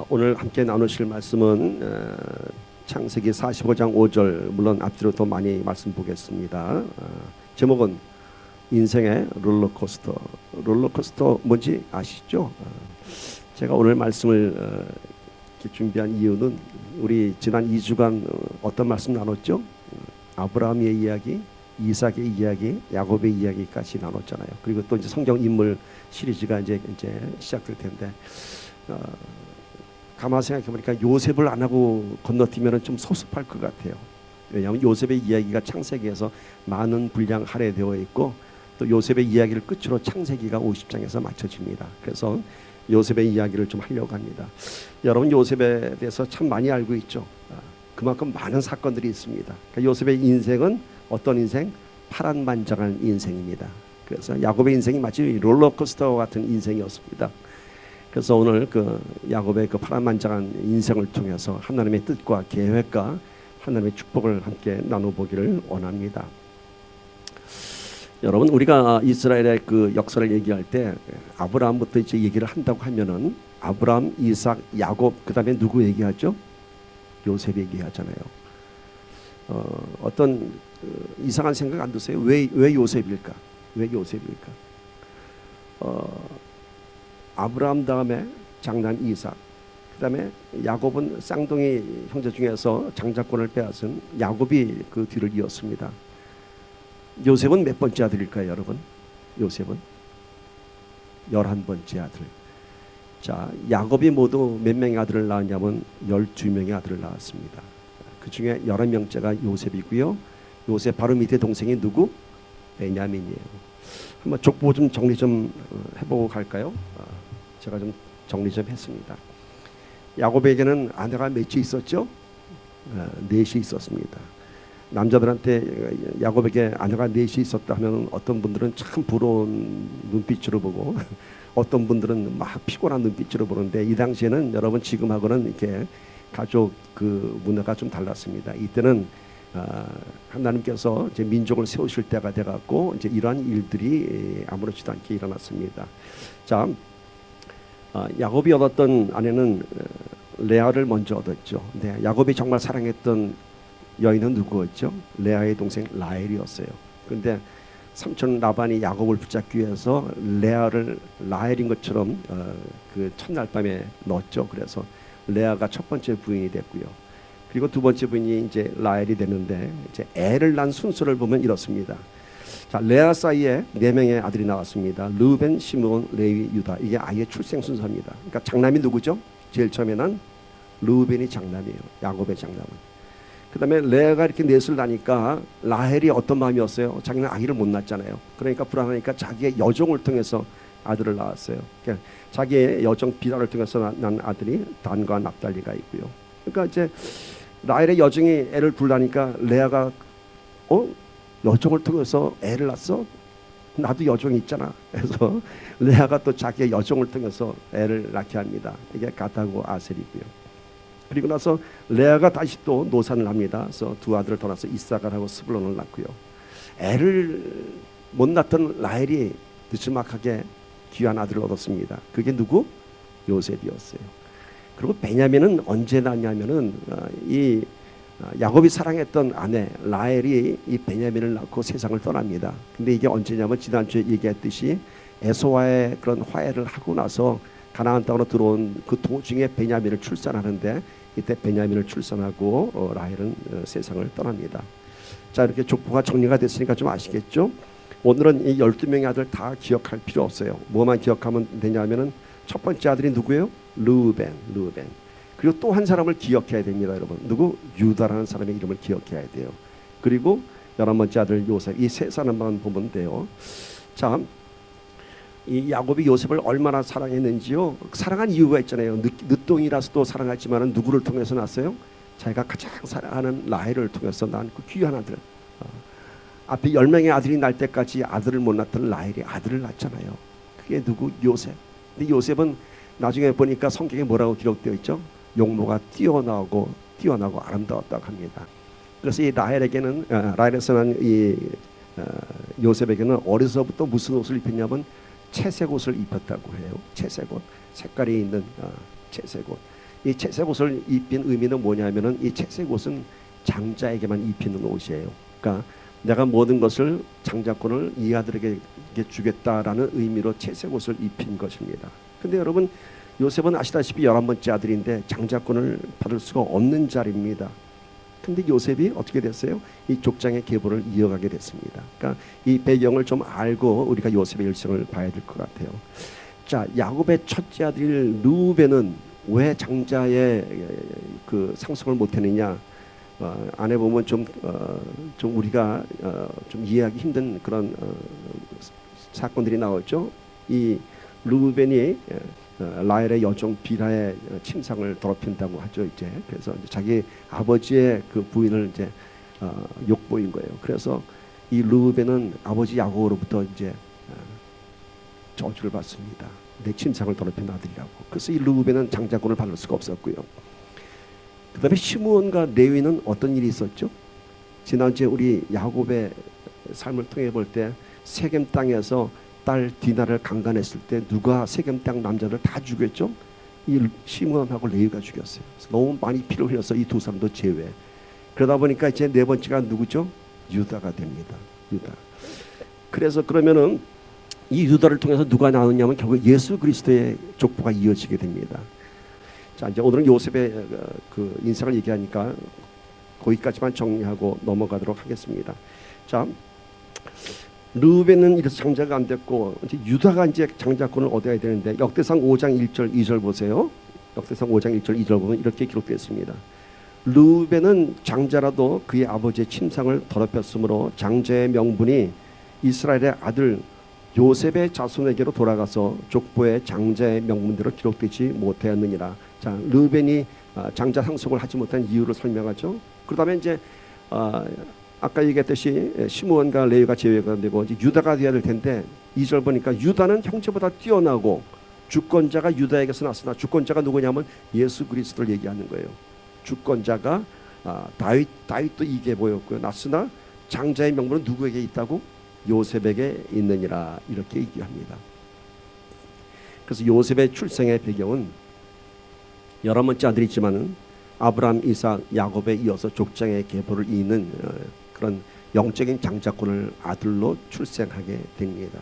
오늘 함께 나누실 말씀은 창세기 45장 5절, 물론 앞뒤로 더 많이 말씀 보겠습니다. 제목은 인생의 롤러코스터. 롤러코스터 뭔지 아시죠? 제가 오늘 말씀을 이렇게 준비한 이유는 우리 지난 2주간 어떤 말씀 나눴죠? 아브라함의 이야기, 이삭의 이야기, 야곱의 이야기까지 나눴잖아요. 그리고 또 이제 성경 인물 시리즈가 이제 시작될 텐데, 가만 생각해 보니까 요셉을 안 하고 건너뛰면 좀 섭섭할 것 같아요. 왜냐하면 요셉의 이야기가 창세기에서 많은 분량 할애되어 있고, 또 요셉의 이야기를 끝으로 창세기가 50장에서 맞춰집니다. 그래서 요셉의 이야기를 좀 하려고 합니다. 여러분, 요셉에 대해서 참 많이 알고 있죠. 그만큼 많은 사건들이 있습니다. 그러니까 요셉의 인생은 어떤 인생? 파란만장한 인생입니다. 그래서 야곱의 인생이 마치 롤러코스터 같은 인생이었습니다. 그래서 오늘 그 야곱의 그 파란만장한 인생을 통해서 하나님의 뜻과 계획과 하나님의 축복을 함께 나눠보기를 원합니다. 여러분, 우리가 이스라엘의 그 역사를 얘기할 때 아브라함부터 이제 얘기를 한다고 하면은 아브라함, 이삭, 야곱, 그 다음에 누구 얘기하죠? 요셉 얘기하잖아요. 어떤 이상한 생각 안 드세요? 왜 요셉일까? 왜 요셉일까? 아브라함 다음에 장남 이삭, 그 다음에 야곱은 쌍둥이 형제 중에서 장자권을 빼앗은 야곱이 그 뒤를 이었습니다. 요셉은 몇 번째 아들일까요, 여러분? 요셉은 11번째 아들. 자, 야곱이 모두 몇 명의 아들을 낳았냐면 12명의 아들을 낳았습니다. 그 중에 11명째가 요셉이고요. 요셉 바로 밑에 동생이 누구? 베냐민이에요. 한번 족보 좀 정리 좀 해보고 갈까요? 제가 좀 정리 좀 했습니다. 야곱에게는 아내가 몇이 있었죠? 넷이 있었습니다. 남자들한테 야곱에게 아내가 넷이 있었다 하면 어떤 분들은 참 부러운 눈빛으로 보고 어떤 분들은 막 피곤한 눈빛으로 보는데, 이 당시에는 여러분 지금하고는 이렇게 가족 그 문화가 좀 달랐습니다. 이때는 하나님께서 이제 민족을 세우실 때가 돼갖고 이제 이러한 일들이 아무렇지도 않게 일어났습니다. 자, 야곱이 얻었던 아내는 레아를 먼저 얻었죠. 네, 야곱이 정말 사랑했던 여인은 누구였죠? 레아의 동생 라헬이었어요. 그런데 삼촌 라반이 야곱을 붙잡기 위해서 레아를 라헬인 것처럼 그 첫날 밤에 넣었죠. 그래서 레아가 첫 번째 부인이 됐고요. 그리고 두 번째 부인이 이제 라헬이 됐는데, 이제 애를 낳은 순서를 보면 이렇습니다. 자, 레아 사이에 4명의 아들이 나왔습니다. 르벤, 시므온, 레위, 유다. 이게 아이의 출생 순서입니다. 그러니까 장남이 누구죠? 제일 처음에는 르벤이 장남이에요. 야곱의 장남은. 그 다음에 레아가 이렇게 넷을 낳으니까 라헬이 어떤 마음이었어요? 자기는 아기를 못 낳았잖아요. 그러니까 불안하니까 자기의 여종을 통해서 아들을 낳았어요. 그러니까 자기의 여종 비라를 통해서 난 아들이 단과 납달리가 있고요. 그러니까 이제 라헬의 여종이 애를 둘라니까 레아가 여종을 통해서 애를 낳았어? 나도 여종이 있잖아. 그래서 레아가 또 자기의 여종을 통해서 애를 낳게 합니다. 이게 가다고 아셀이고요. 그리고 나서 레아가 다시 또 노산을 합니다. 그래서 두 아들을 더 낳아서 이삭을 하고 스불론을 낳고요. 애를 못 낳던 라헬이 늦지막하게 귀한 아들을 얻었습니다. 그게 누구? 요셉이었어요. 그리고 베냐민은 언제 낳냐면은 이 야곱이 사랑했던 아내 라헬이 이 베냐민을 낳고 세상을 떠납니다. 근데 이게 언제냐면 지난주에 얘기했듯이 에서와의 그런 화해를 하고 나서 가나안 땅으로 들어온 그 도중에 베냐민을 출산하는데, 이때 베냐민을 출산하고 라헬은 세상을 떠납니다. 자, 이렇게 족보가 정리가 됐으니까 좀 아시겠죠? 오늘은 이 12명의 아들 다 기억할 필요 없어요. 뭐만 기억하면 되냐면은 첫 번째 아들이 누구예요? 르벤. 그리고 또 한 사람을 기억해야 됩니다, 여러분. 누구? 유다라는 사람의 이름을 기억해야 돼요. 그리고 11번째 아들 요셉. 이 세 사람만 보면 돼요. 자, 이 야곱이 요셉을 얼마나 사랑했는지요. 사랑한 이유가 있잖아요. 늦둥이라서도 사랑했지만 누구를 통해서 낳았어요? 자기가 가장 사랑하는 라헬을 통해서 낳은 그 귀한 아들. 앞에 10명의 아들이 날 때까지 아들을 못 낳던 라헬이 아들을 낳잖아요. 그게 누구? 요셉. 근데 요셉은 나중에 보니까 성경에 뭐라고 기록되어 있죠? 용모가 뛰어나고 아름다웠다고 합니다. 그래서 이 라헬에서 난 이 요셉에게는 어려서부터 무슨 옷을 입혔냐면 채색 옷을 입혔다고 해요. 채색 옷, 색깔이 있는 채색 옷. 이 채색 옷을 입힌 의미는 뭐냐면은 이 채색 옷은 장자에게만 입히는 옷이에요. 그러니까 내가 모든 것을 장자권을 이 아들에게 주겠다라는 의미로 채색 옷을 입힌 것입니다. 근데 여러분 요셉은 아시다시피 11번째 아들인데 장자권을 받을 수가 없는 자리입니다. 근데 요셉이 어떻게 됐어요? 이 족장의 계보를 이어가게 됐습니다. 그러니까 이 배경을 좀 알고 우리가 요셉의 일생을 봐야 될 것 같아요. 자, 야곱의 첫째 아들 르우벤은 왜 장자의 그 상속을 못했느냐? 안에 보면 좀 우리가 좀 이해하기 힘든 그런 사건들이 나왔죠. 이 르우벤이 라헬의 여종 빌하의 침상을 더럽힌다고 하죠. 이제 그래서 이제 자기 아버지의 그 부인을 이제 욕보인 거예요. 그래서 이 르우벤은 아버지 야곱으로부터 이제 저주를 받습니다. 내 침상을 더럽힌 아들이라고. 그래서 이 르우벤은 장자권을 받을 수가 없었고요. 그다음에 시므온과 레위는 어떤 일이 있었죠? 지난주에 우리 야곱의 삶을 통해 볼 때 세겜 땅에서 딸 디나를 강간했을 때 누가 세겜 땅 남자들 다 죽였죠? 이 시므온하고 레위가 죽였어요. 너무 많이 피를 흘려서 이 두 사람도 제외. 그러다 보니까 이제 네 번째가 누구죠? 유다가 됩니다. 유다. 그래서 그러면은 이 유다를 통해서 누가 나오냐면 결국 예수 그리스도의 족보가 이어지게 됩니다. 자, 이제 오늘은 요셉의 그 인생을 얘기하니까 거기까지만 정리하고 넘어가도록 하겠습니다. 자, 르우벤은 이래서 장자가 안 됐고 이제 유다가 이제 장자권을 얻어야 되는데 역대상 5장 1절 2절 보세요. 역대상 5장 1절 2절 보면 이렇게 기록되어 있습니다. 르우벤은 장자라도 그의 아버지의 침상을 더럽혔으므로 장자의 명분이 이스라엘의 아들 요셉의 자손에게로 돌아가서 족보의 장자의 명문대로 기록되지 못하였느니라. 자, 르우벤이 장자 상속을 하지 못한 이유를 설명하죠. 그다음에 이제 아까 얘기했듯이 시므온과 레위가 제외가 되고 이제 유다가 되어야 될 텐데 2절 보니까 유다는 형제보다 뛰어나고 주권자가 유다에게서 났으나 주권자가 누구냐면 예수 그리스도를 얘기하는 거예요. 주권자가 다윗도 이게 보였고요. 났으나 장자의 명분은 누구에게 있다고? 요셉에게 있느니라 이렇게 얘기합니다. 그래서 요셉의 출생의 배경은 11번째 아들이지만은 아브라함, 이삭, 야곱에 이어서 족장의 계보를 이는 그런 영적인 장자권을 아들로 출생하게 됩니다.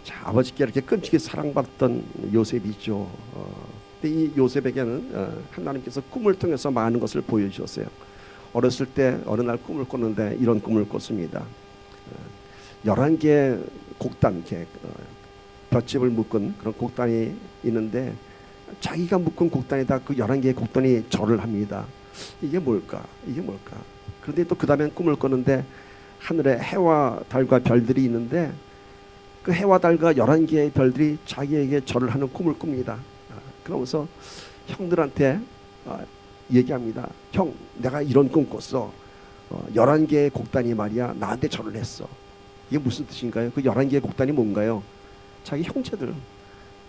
자, 아버지께 이렇게 끔찍히 사랑받던 요셉이죠. 근데 이 요셉에게는 하나님께서 꿈을 통해서 많은 것을 보여주셨어요. 어렸을 때 어느 날 꿈을 꿨는데 이런 꿈을 꿨습니다. 11개의 곡단, 볏짚을 묶은 그런 곡단이 있는데 자기가 묶은 곡단에다 그 11개의 곡단이 절을 합니다. 이게 뭘까? 이게 뭘까? 그런데 또 그 다음엔 꿈을 꿨는데 하늘에 해와 달과 별들이 있는데 그 해와 달과 11개의 별들이 자기에게 절을 하는 꿈을 꿉니다. 그러면서 형들한테 얘기합니다. 형, 내가 이런 꿈 꿨어. 11개의 곡단이 말이야 나한테 절을 했어. 이게 무슨 뜻인가요? 그 11개의 곡단이 뭔가요? 자기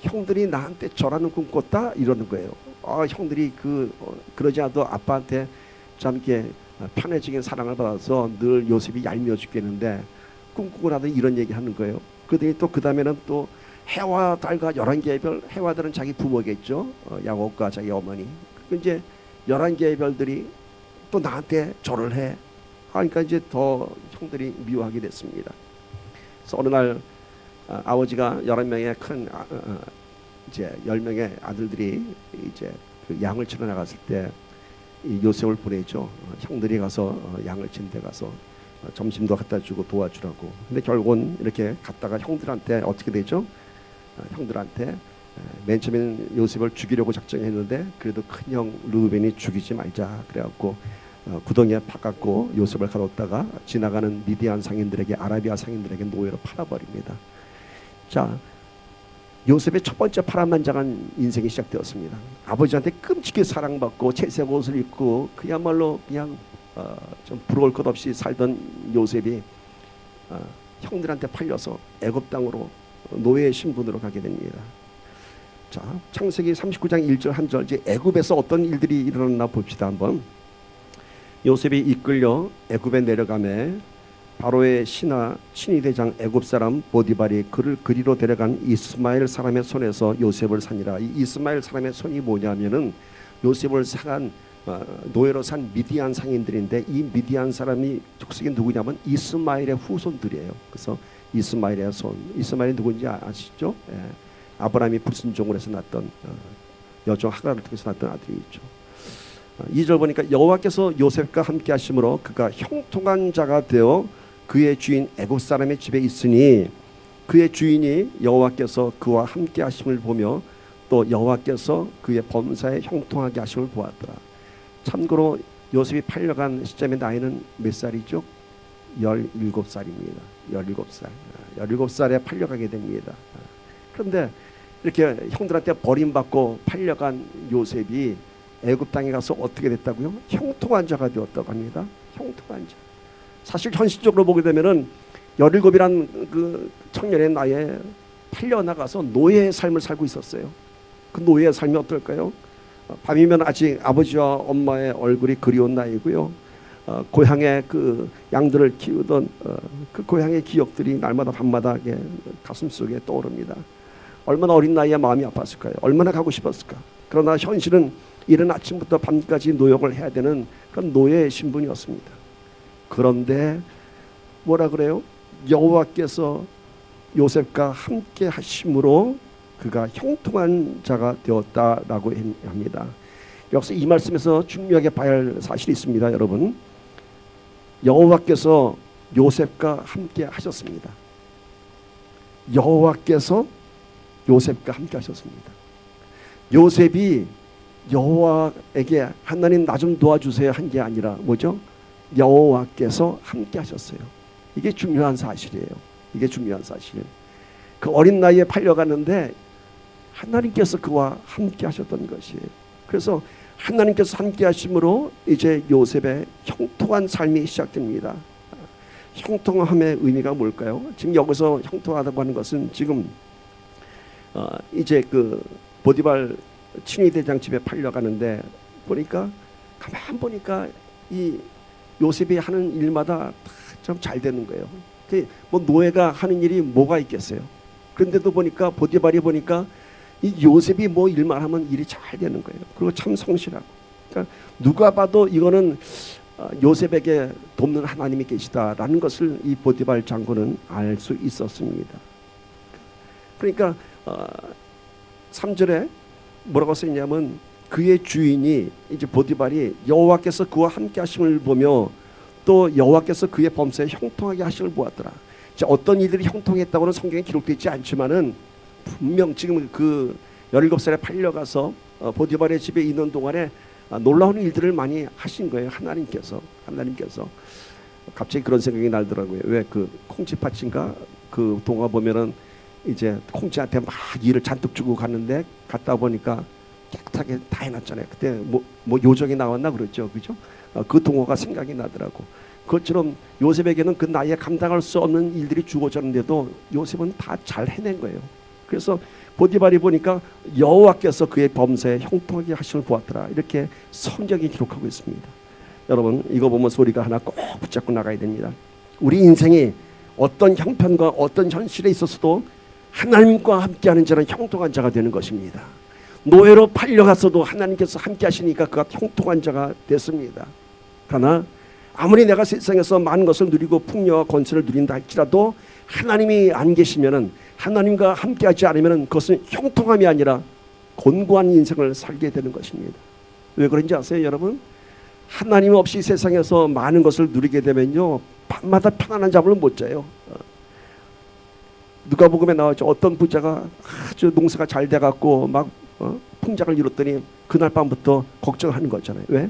형들이 나한테 절하는 꿈 꿨다 이러는 거예요. 형들이 그러지 않아도 아빠한테 참 이렇게 편해지게 사랑을 받아서 늘 요셉이 얄미워 죽겠는데 꿈꾸고 나더니 이런 얘기 하는 거예요. 그러더니 또 그 다음에는 또 해와 달과 11개의 별, 해와 달은 자기 부모겠죠. 야곱과 자기 어머니. 이제 11개의 별들이 또 나한테 절을 해. 그러니까 이제 더 형들이 미워하게 됐습니다. 그래서 어느 날 아버지가 11명의 큰 이제 10명의 아들들이 이제 그 양을 치러 나갔을 때 이 요셉을 보내죠. 형들이 가서 양을 치는 데 가서 점심도 갖다 주고 도와주라고. 근데 결국은 이렇게 갔다가 형들한테 어떻게 되죠? 형들한테 맨 처음에는 요셉을 죽이려고 작정했는데 그래도 큰형 르우벤이 죽이지 말자 그래갖고 구덩이에 파갖고 요셉을 가뒀다가 지나가는 미디안 상인들에게, 아라비아 상인들에게 노예로 팔아버립니다. 자, 요셉의 첫 번째 파란만장한 인생이 시작되었습니다. 아버지한테 끔찍히 사랑받고 채색 옷을 입고 그야말로 그냥 좀 부러울 것 없이 살던 요셉이 형들한테 팔려서 애굽 땅으로 노예 신분으로 가게 됩니다. 자, 창세기 39장 1절 한 절, 이제 애굽에서 어떤 일들이 일어났나 봅시다. 한번. 요셉이 이끌려 애굽에 내려가매 바로의 친위 대장 애굽 사람 보디발이 그를 그리로 데려간 이스마엘 사람의 손에서 요셉을 산이라. 이 이스마엘 사람의 손이 뭐냐면은 요셉을 상한 노예로 산 미디안 상인들인데 이 미디안 사람이 족속이 누구냐면 이스마엘의 후손들이에요. 그래서 이스마엘의 손, 이스마엘이 누구인지 아시죠? 예. 아브라함이 불순종을 해서 낳았던 여종 하가를 통해서 낳았던 아들이 있죠. 2절 보니까 여호와께서 요셉과 함께 하심으로 그가 형통한 자가 되어 그의 주인 애굽 사람의 집에 있으니 그의 주인이 여호와께서 그와 함께 하심을 보며 또 여호와께서 그의 범사에 형통하게 하심을 보았더라. 참고로 요셉이 팔려간 시점의 나이는 몇 살이죠? 17살입니다. 17살. 17살에 팔려가게 됩니다. 그런데 이렇게 형들한테 버림받고 팔려간 요셉이 애굽 땅에 가서 어떻게 됐다고요? 형통한 자가 되었다고 합니다. 형통한 자. 사실 현실적으로 보게 되면은 17이란 그 청년의 나이에 팔려 나가서 노예의 삶을 살고 있었어요. 그 노예의 삶이 어떨까요? 밤이면 아직 아버지와 엄마의 얼굴이 그리운 나이고요. 고향의 그 양들을 키우던 그 고향의 기억들이 날마다 밤마다 가슴 속에 떠오릅니다. 얼마나 어린 나이에 마음이 아팠을까요? 얼마나 가고 싶었을까? 그러나 현실은 이른 아침부터 밤까지 노역을 해야 되는 그런 노예의 신분이었습니다. 그런데 뭐라 그래요? 여호와께서 요셉과 함께 하심으로 그가 형통한 자가 되었다라고 합니다. 여기서 이 말씀에서 중요하게 봐야 할 사실이 있습니다. 여러분, 여호와께서 요셉과 함께 하셨습니다. 여호와께서 요셉과 함께 하셨습니다. 요셉이 여호와에게 하나님 나 좀 도와주세요 한 게 아니라 뭐죠? 여호와께서 함께 하셨어요. 이게 중요한 사실이에요. 이게 중요한 사실. 그 어린 나이에 팔려갔는데 하나님께서 그와 함께 하셨던 것이에요. 그래서 하나님께서 함께 하심으로 이제 요셉의 형통한 삶이 시작됩니다. 형통함의 의미가 뭘까요? 지금 여기서 형통하다고 하는 것은 지금 이제 그 보디발 친위 대장 집에 팔려가는데 보니까 가만 보니까 이 요셉이 하는 일마다 참 잘 되는 거예요. 뭐 노예가 하는 일이 뭐가 있겠어요? 그런데도 보니까 보디발이 보니까 이 요셉이 뭐 일만 하면 일이 잘 되는 거예요. 그리고 참 성실하고. 그러니까 누가 봐도 이거는 요셉에게 돕는 하나님이 계시다라는 것을 이 보디발 장군은 알 수 있었습니다. 그러니까 3절에 뭐라고 써있냐면 그의 주인이 이제 보디발이 여호와께서 그와 함께 하심을 보며 또 여호와께서 그의 범사에 형통하게 하심을 보았더라. 어떤 이들이 형통했다고는 성경에 기록되어 있지 않지만은 분명 지금 그 17살에 팔려가서 보디발의 집에 있는 동안에 놀라운 일들을 많이 하신 거예요. 하나님께서 갑자기 그런 생각이 나더라고요. 왜 그 콩쥐팥인가 그 동화 보면은 이제 콩쥐한테 막 일을 잔뜩 주고 갔는데 갔다 보니까 깨끗하게 다 해놨잖아요. 그때 뭐 요정이 나왔나 그랬죠, 그죠? 그 동화가 생각이 나더라고. 그것처럼 요셉에게는 그 나이에 감당할 수 없는 일들이 주어졌는데도 요셉은 다 잘 해낸 거예요. 그래서 보디발이 보니까 여호와께서 그의 범사에 형통하게 하심을 보았더라. 이렇게 성경이 기록하고 있습니다. 여러분 이거 보면 소리가 하나 꼭 붙잡고 나가야 됩니다. 우리 인생이 어떤 형편과 어떤 현실에 있어서도 하나님과 함께하는 자는 형통한 자가 되는 것입니다. 노예로 팔려갔어도 하나님께서 함께 하시니까 그가 형통한 자가 됐습니다. 그러나 아무리 내가 세상에서 많은 것을 누리고 풍요와 권세를 누린다 할지라도 하나님이 안 계시면은 하나님과 함께하지 않으면은 그것은 형통함이 아니라 곤고한 인생을 살게 되는 것입니다. 왜 그런지 아세요, 여러분? 하나님 없이 세상에서 많은 것을 누리게 되면요 밤마다 편안한 잠을 못 자요. 누가복음에 나왔죠. 어떤 부자가 아주 농사가 잘 돼갖고 막 풍작을 이뤘더니 그날 밤부터 걱정하는 거잖아요. 왜?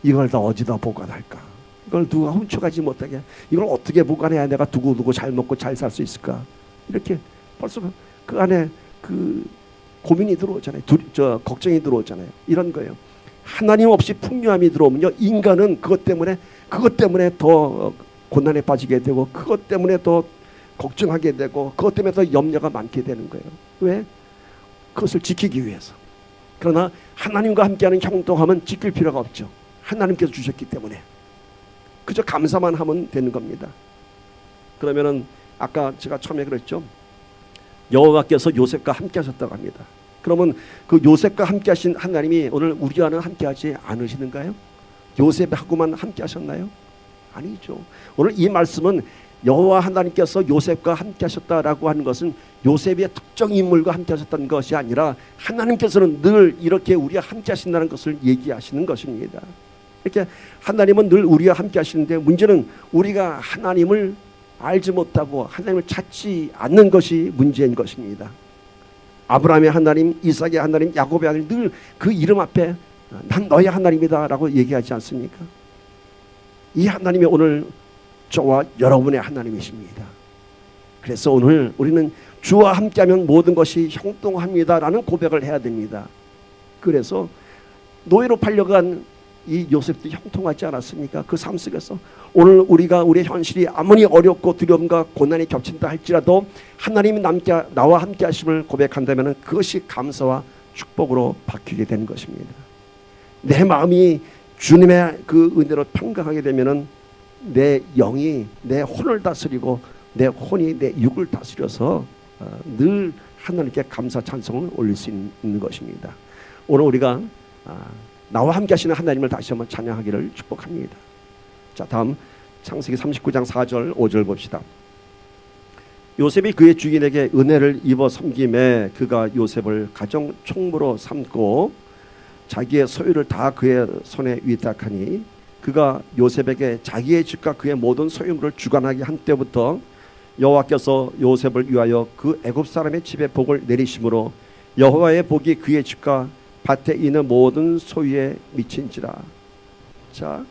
이걸 다 어디다 보관할까? 이걸 누가 훔쳐가지 못하게 이걸 어떻게 보관해야 내가 두고 잘 먹고 잘 살 수 있을까? 이렇게 벌써 그 안에 그 고민이 들어오잖아요. 걱정이 들어오잖아요. 이런 거예요. 하나님 없이 풍요함이 들어오면요 인간은 그것 때문에 더 고난에 빠지게 되고 그것 때문에 더 걱정하게 되고 그것 때문에 더 염려가 많게 되는 거예요. 왜? 그것을 지키기 위해서. 그러나 하나님과 함께하는 형통함은 지킬 필요가 없죠. 하나님께서 주셨기 때문에 그저 감사만 하면 되는 겁니다. 그러면은 아까 제가 처음에 그랬죠. 여호와께서 요셉과 함께 하셨다고 합니다. 그러면 그 요셉과 함께 하신 하나님이 오늘 우리와는 함께 하지 않으시는가요? 요셉하고만 함께 하셨나요? 아니죠. 오늘 이 말씀은 여호와 하나님께서 요셉과 함께 하셨다라고 하는 것은 요셉의 특정 인물과 함께 하셨다는 것이 아니라 하나님께서는 늘 이렇게 우리와 함께 하신다는 것을 얘기하시는 것입니다. 이렇게 하나님은 늘 우리와 함께 하시는데 문제는 우리가 하나님을 알지 못하고 하나님을 찾지 않는 것이 문제인 것입니다. 아브라함의 하나님, 이삭의 하나님, 야곱의 하나님 늘 그 이름 앞에 난 너의 하나님이다 라고 얘기하지 않습니까? 이 하나님이 오늘 저와 여러분의 하나님이십니다. 그래서 오늘 우리는 주와 함께하면 모든 것이 형통합니다 라는 고백을 해야 됩니다. 그래서 노예로 팔려간 이 요셉도 형통하지 않았습니까? 그 삶 속에서 오늘 우리의 현실이 아무리 어렵고 두려움과 고난이 겹친다 할지라도 하나님이 나와 함께 하심을 고백한다면 그것이 감사와 축복으로 바뀌게 되는 것입니다. 내 마음이 주님의 그 은혜로 평강하게 되면 내 영이 내 혼을 다스리고 내 혼이 내 육을 다스려서 늘 하나님께 감사 찬송을 올릴 수 있는 것입니다. 오늘 우리가 나와 함께 하시는 하나님을 다시 한번 찬양하기를 축복합니다. 자, 다음 창세기 39장 4절 5절 봅시다. 요셉이 그의 주인에게 은혜를 입어 섬김에 그가 요셉을 가정 총무로 삼고 자기의 소유를 다 그의 손에 위탁하니 그가 요셉에게 자기의 집과 그의 모든 소유물을 주관하게 한 때부터 여호와께서 요셉을 위하여 그 애굽 사람의 집에 복을 내리심으로 여호와의 복이 그의 집과 밭에 있는 모든 소유에 미친지라. 자,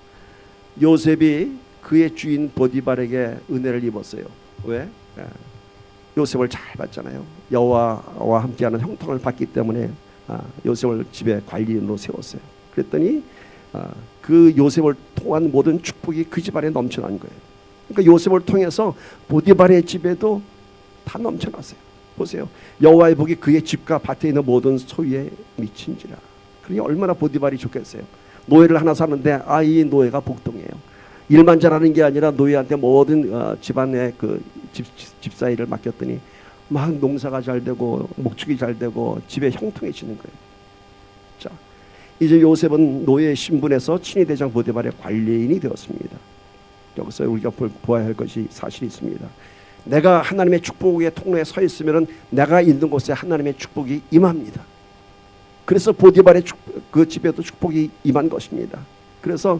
요셉이 그의 주인 보디발에게 은혜를 입었어요. 왜? 요셉을 잘 봤잖아요. 여호와와 함께하는 형통을 받기 때문에 요셉을 집에 관리인으로 세웠어요. 그랬더니 그 요셉을 통한 모든 축복이 그 집안에 넘쳐난 거예요. 그러니까 요셉을 통해서 보디발의 집에도 다 넘쳐났어요. 보세요. 여호와의 복이 그의 집과 밭에 있는 모든 소유에 미친지라. 그게 얼마나 보디발이 좋겠어요. 노예를 하나 사는데 이 노예가 복동이에요. 일만 잘하는 게 아니라 노예한테 모든 집안의 그 집사일을 맡겼더니 막 농사가 잘 되고 목축이 잘 되고 집에 형통해지는 거예요. 자, 이제 요셉은 노예 신분에서 친위대장 보디발의 관리인이 되었습니다. 여기서 우리가 보아야 할 것이 사실이 있습니다. 내가 하나님의 축복의 통로에 서 있으면 내가 있는 곳에 하나님의 축복이 임합니다. 그래서 보디발의 그 집에도 축복이 임한 것입니다. 그래서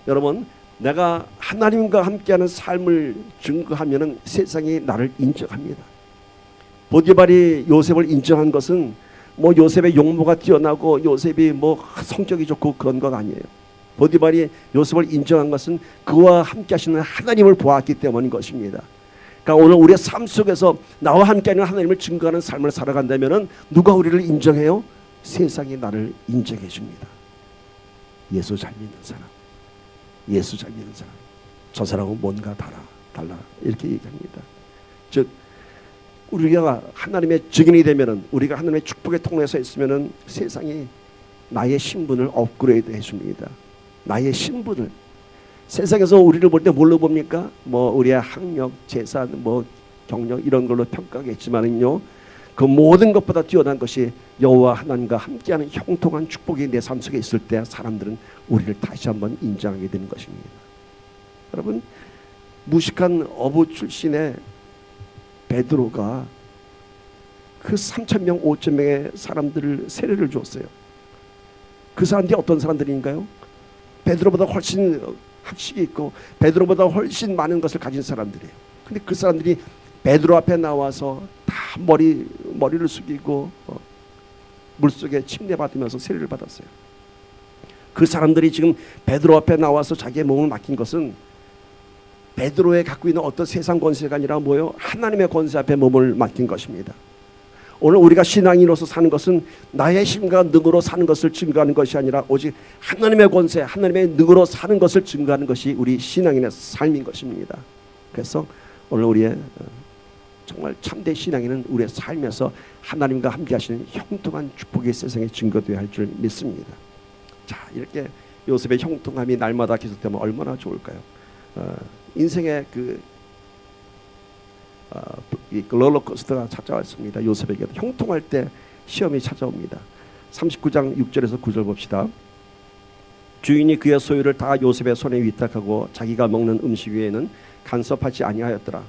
여러분, 내가 하나님과 함께하는 삶을 증거하면 세상이 나를 인정합니다. 보디발이 요셉을 인정한 것은 뭐 요셉의 용모가 뛰어나고 요셉이 뭐 성격이 좋고 그런 건 아니에요. 보디발이 요셉을 인정한 것은 그와 함께 하시는 하나님을 보았기 때문인 것입니다. 그러니까 오늘 우리의 삶 속에서 나와 함께하는 하나님을 증거하는 삶을 살아간다면 누가 우리를 인정해요? 세상이 나를 인정해 줍니다. 예수 잘 믿는 사람, 예수 잘 믿는 사람, 저 사람은 뭔가 달라 이렇게 얘기합니다. 즉 우리가 하나님의 증인이 되면은, 우리가 하나님의 축복의 통로에 서 있으면은 세상이 나의 신분을 업그레이드 해줍니다. 나의 신분을. 세상에서 우리를 볼 때 뭘로 봅니까? 뭐 우리의 학력, 재산, 뭐 경력 이런 걸로 평가하겠지만은요, 그 모든 것보다 뛰어난 것이 여호와 하나님과 함께하는 형통한 축복이 내 삶 속에 있을 때 사람들은 우리를 다시 한번 인정하게 되는 것입니다. 여러분, 무식한 어부 출신의 베드로가 그 3,000명, 5,000명의 사람들을 세례를 줬어요. 그 사람들이 어떤 사람들인가요? 베드로보다 훨씬 학식이 있고 베드로보다 훨씬 많은 것을 가진 사람들이에요. 근데 그 사람들이 베드로 앞에 나와서 다 머리를 숙이고 물속에 침례받으면서 세례를 받았어요. 그 사람들이 지금 베드로 앞에 나와서 자기의 몸을 맡긴 것은 베드로에 갖고 있는 어떤 세상 권세가 아니라 뭐요? 하나님의 권세 앞에 몸을 맡긴 것입니다. 오늘 우리가 신앙인으로서 사는 것은 나의 힘과 능으로 사는 것을 증거하는 것이 아니라 오직 하나님의 권세, 하나님의 능으로 사는 것을 증거하는 것이 우리 신앙인의 삶인 것입니다. 그래서 오늘 우리의 정말 참된 신앙인은 우리의 삶에서 하나님과 함께 하시는 형통한 축복의 세상에 증거되어야 할 줄 믿습니다. 자, 이렇게 요셉의 형통함이 날마다 계속되면 얼마나 좋을까요? 인생의 그 롤러코스터가 찾아왔습니다. 요셉에게도 형통할 때 시험이 찾아옵니다. 39장 6절에서 9절 봅시다. 주인이 그의 소유를 다 요셉의 손에 위탁하고 자기가 먹는 음식 외에는 간섭하지 아니하였더라.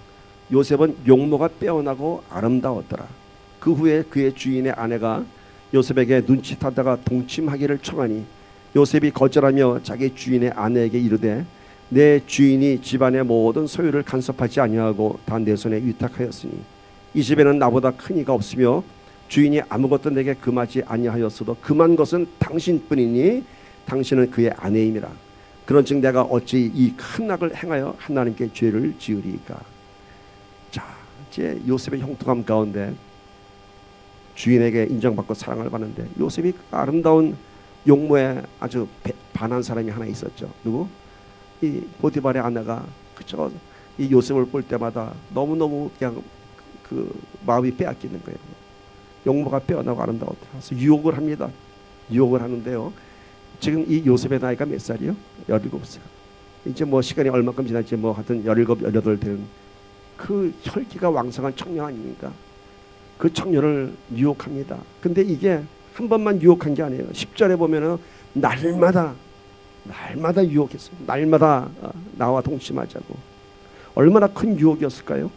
요셉은 용모가 빼어나고 아름다웠더라. 그 후에 그의 주인의 아내가 요셉에게 눈짓하다가 동침하기를 청하니 요셉이 거절하며 자기 주인의 아내에게 이르되 내 주인이 집안의 모든 소유를 간섭하지 아니하고 다 내 손에 위탁하였으니 이 집에는 나보다 큰 이가 없으며 주인이 아무것도 내게 금하지 아니하였어도 금한 것은 당신뿐이니 당신은 그의 아내임이라. 그런즉 내가 어찌 이 큰 악을 행하여 하나님께 죄를 지으리까. 자, 이제 요셉의 형통함 가운데 주인에게 인정받고 사랑을 받는데 요셉이 아름다운 용모에 아주 반한 사람이 하나 있었죠. 누구? 이 보디발의 아내가 그저 이 요셉을 볼 때마다 너무너무 그냥 그 마음이 빼앗기는 거예요. 용모가 빼어나고 아름다웠다. 그래서 유혹을 합니다. 유혹을 하는데요. 지금 이 요셉의 나이가 몇 살이요? 17살. 이제 뭐 시간이 얼마큼 지났지 뭐 하여튼 17, 18 되는 그 혈기가 왕성한 청년 아닙니까? 그 청년을 유혹합니다. 근데 이게 한 번만 유혹한 게 아니에요. 10절에 보면은 날마다 유혹했어요. 날마다 나와 동침하자고. 얼마나 큰 유혹이었을까요?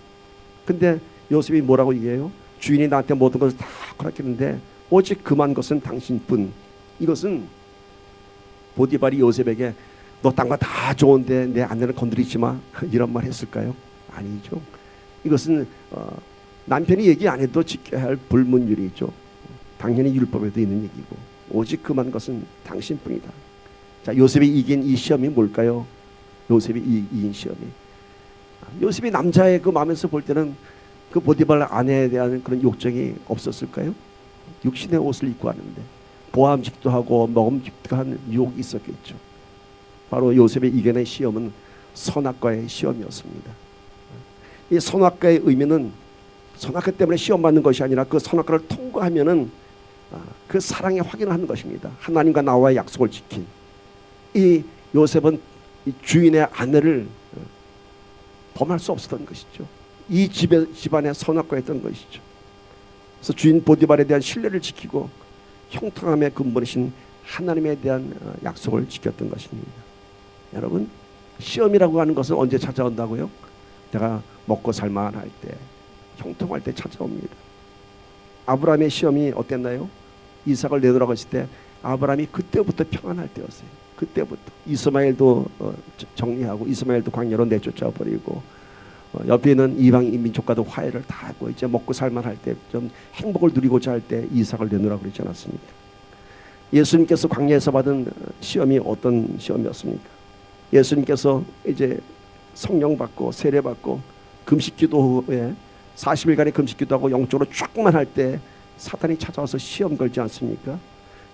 근데 요셉이 뭐라고 얘기해요? 주인이 나한테 모든 것을 다 허락했는데 오직 금한 것은 당신뿐. 이것은 보디발이 요셉에게 너 딴 거 다 좋은데 내 아내를 건드리지 마 이런 말 했을까요? 아니죠. 이것은 남편이 얘기 안 해도 지켜야 할 불문율이죠. 당연히 율법에도 있는 얘기고 오직 금한 것은 당신뿐이다. 자, 요셉이 이긴 이 시험이 뭘까요? 요셉이 이긴 시험이 요셉이 남자의 그 마음에서 볼 때는 그 보디발 아내에 대한 그런 욕정이 없었을까요? 육신의 옷을 입고 하는데 보암직도 하고 먹음직도 한 유혹이 있었겠죠. 바로 요셉의 이겨낸 시험은 선악과의 시험이었습니다. 이 선악과의 의미는 선악과 때문에 시험 받는 것이 아니라 그 선악과를 통과하면은 그 사랑의 확인을 하는 것입니다. 하나님과 나와의 약속을 지킨 이 요셉은 이 주인의 아내를 범할 수 없었던 것이죠. 이 집안의 선악과였던 것이죠. 그래서 주인 보디발에 대한 신뢰를 지키고 형통함의 근본이신 하나님에 대한 약속을 지켰던 것입니다. 여러분, 시험이라고 하는 것은 언제 찾아온다고요? 내가 먹고 살만할 때, 형통할 때 찾아옵니다. 아브라함의 시험이 어땠나요? 이삭을 내놓으라고 했을 때 아브라함이 그때부터 평안할 때였어요. 그때부터 이스마엘도 정리하고 이스마엘도 광야로 내쫓아 버리고 옆에 있는 이방 민족과도 화해를 다 하고 이제 먹고 살만할 때 좀 행복을 누리고자 할 때 이삭을 내놓으라고 그러지 않았습니까? 예수님께서 광야에서 받은 시험이 어떤 시험이었습니까? 예수님께서 이제 성령 받고 세례 받고 금식기도 후에 40일간의 금식기도하고 영적으로 쭉만 할 때 사탄이 찾아와서 시험 걸지 않습니까?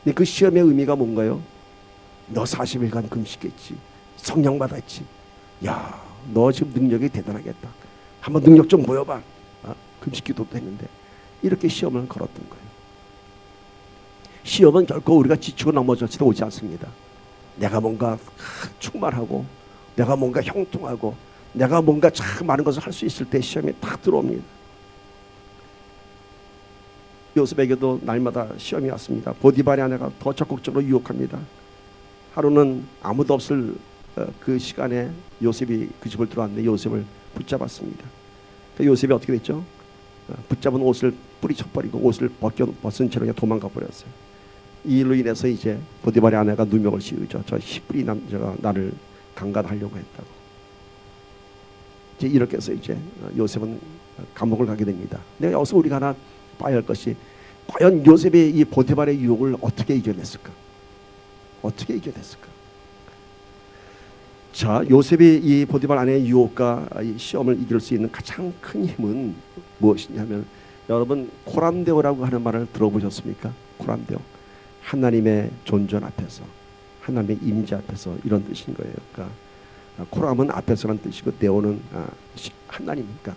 근데 그 시험의 의미가 뭔가요? 너 40일간 금식했지, 성령 받았지, 야, 너 지금 능력이 대단하겠다. 한번 능력 좀 보여봐. 금식기도도 했는데 이렇게 시험을 걸었던 거예요. 시험은 결코 우리가 지치고 넘어졌을 때 오지 않습니다. 내가 뭔가 충만하고 내가 뭔가 형통하고 내가 뭔가 참 많은 것을 할 수 있을 때 시험이 딱 들어옵니다. 요셉에게도 날마다 시험이 왔습니다. 보디발의 아내가 더 적극적으로 유혹합니다. 하루는 아무도 없을 그 시간에 요셉이 그 집을 들어왔는데 요셉을 붙잡았습니다. 그 요셉이 어떻게 됐죠? 붙잡은 옷을 뿌리쳐버리고 옷을 벗은 채로 그냥 도망가 버렸어요. 이 일로 인해서 이제 보디발의 아내가 누명을 씌우죠. 저 히브리 남자가 나를 강간하려고 했다고. 이제 이렇게 해서 이제 요셉은 감옥을 가게 됩니다. 내가 여기서 우리가 하나 봐야 할 것이 과연 요셉이 이 보디발의 유혹을 어떻게 이겨냈을까? 어떻게 이겨냈을까? 자, 요셉이 이 보디발 아내의 유혹과 이 시험을 이길 수 있는 가장 큰 힘은 무엇이냐면 여러분 코람데오라고 하는 말을 들어보셨습니까? 코람데오. 하나님의 존전 앞에서 하나님의 임재 앞에서 이런 뜻인 거예요. 그러니까 코람은 앞에서라는 뜻이고 데오는 하나님이니까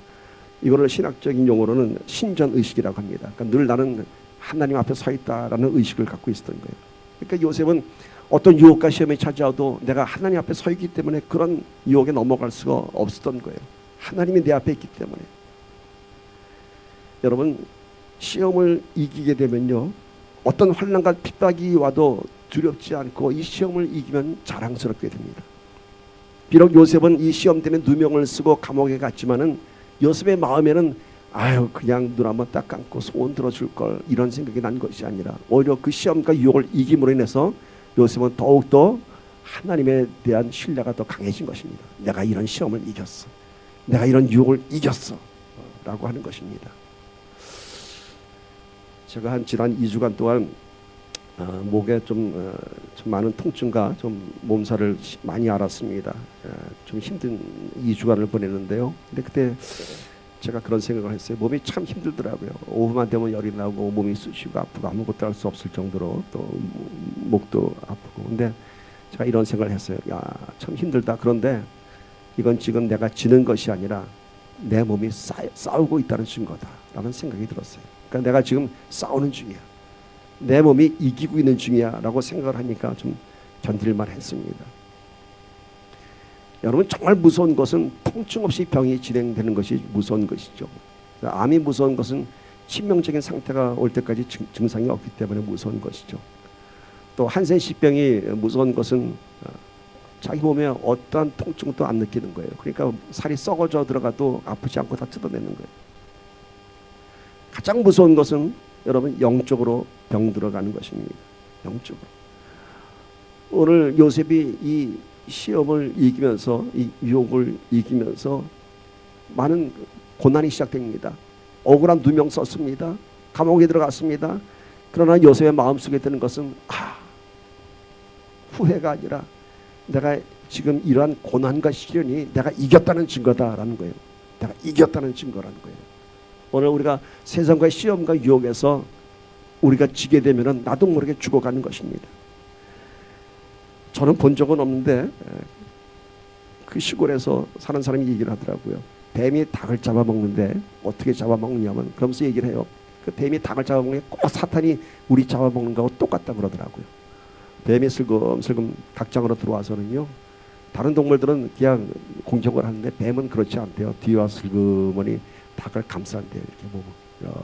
이거를 신학적인 용어로는 신전의식이라고 합니다. 그러니까 늘 나는 하나님 앞에 서 있다라는 의식을 갖고 있었던 거예요. 그러니까 요셉은 어떤 유혹과 시험이 찾아와도 내가 하나님 앞에 서 있기 때문에 그런 유혹에 넘어갈 수가 없었던 거예요. 하나님이 내 앞에 있기 때문에. 여러분 시험을 이기게 되면요, 어떤 환난과 핍박이 와도 두렵지 않고 이 시험을 이기면 자랑스럽게 됩니다. 비록 요셉은 이 시험 때문에 누명을 쓰고 감옥에 갔지만은 요셉의 마음에는 아유 그냥 눈 한번 딱 감고 소원 들어줄 걸, 이런 생각이 난 것이 아니라 오히려 그 시험과 유혹을 이김으로 인해서 요셉은 더욱더 하나님에 대한 신뢰가 더 강해진 것입니다. 내가 이런 시험을 이겼어, 내가 이런 유혹을 이겼어 라고 하는 것입니다. 제가 한 지난 2주간 동안 목에 좀 많은 통증과 좀 몸살을 많이 앓았습니다. 좀 힘든 2주간을 보냈는데요. 근데 그때 제가 그런 생각을 했어요. 몸이 참 힘들더라고요. 오후만 되면 열이 나고 몸이 쑤시고 아프고 아무것도 할 수 없을 정도로, 또 목도 아프고. 근데 제가 이런 생각을 했어요. 야, 참 힘들다. 그런데 이건 지금 내가 지는 것이 아니라 내 몸이 싸우고 있다는 증거다 라는 생각이 들었어요. 그러니까 내가 지금 싸우는 중이야, 내 몸이 이기고 있는 중이야 라고 생각을 하니까 좀 견딜만 했습니다. 여러분, 정말 무서운 것은 통증 없이 병이 진행되는 것이 무서운 것이죠. 암이 무서운 것은 치명적인 상태가 올 때까지 증상이 없기 때문에 무서운 것이죠. 또 한센시병이 무서운 것은 자기 몸에 어떠한 통증도 안 느끼는 거예요. 그러니까 살이 썩어져 들어가도 아프지 않고 다 뜯어내는 거예요. 가장 무서운 것은 여러분 영적으로 병 들어가는 것입니다. 영적으로. 오늘 요셉이 이 시험을 이기면서, 이 유혹을 이기면서 많은 고난이 시작됩니다. 억울한 누명 썼습니다. 감옥에 들어갔습니다. 그러나 요셉의 마음속에 드는 것은 후회가 아니라 내가 지금 이러한 고난과 시련이 내가 이겼다는 증거다라는 거예요. 내가 이겼다는 증거라는 거예요. 오늘 우리가 세상과의 시험과 유혹에서 우리가 지게 되면 나도 모르게 죽어가는 것입니다. 저는 본 적은 없는데 그 시골에서 사는 사람이 얘기를 하더라고요. 뱀이 닭을 잡아먹는데 어떻게 잡아먹느냐면, 그러면서 얘기를 해요. 그 뱀이 닭을 잡아먹는 게 꼭 사탄이 우리 잡아먹는 거하고 똑같다고 그러더라고요. 뱀이 슬금슬금 닭장으로 들어와서는요, 다른 동물들은 그냥 공격을 하는데 뱀은 그렇지 않대요. 뒤에 와서 슬그머니 닭을 감싼대요. 이렇게 몸을 이렇게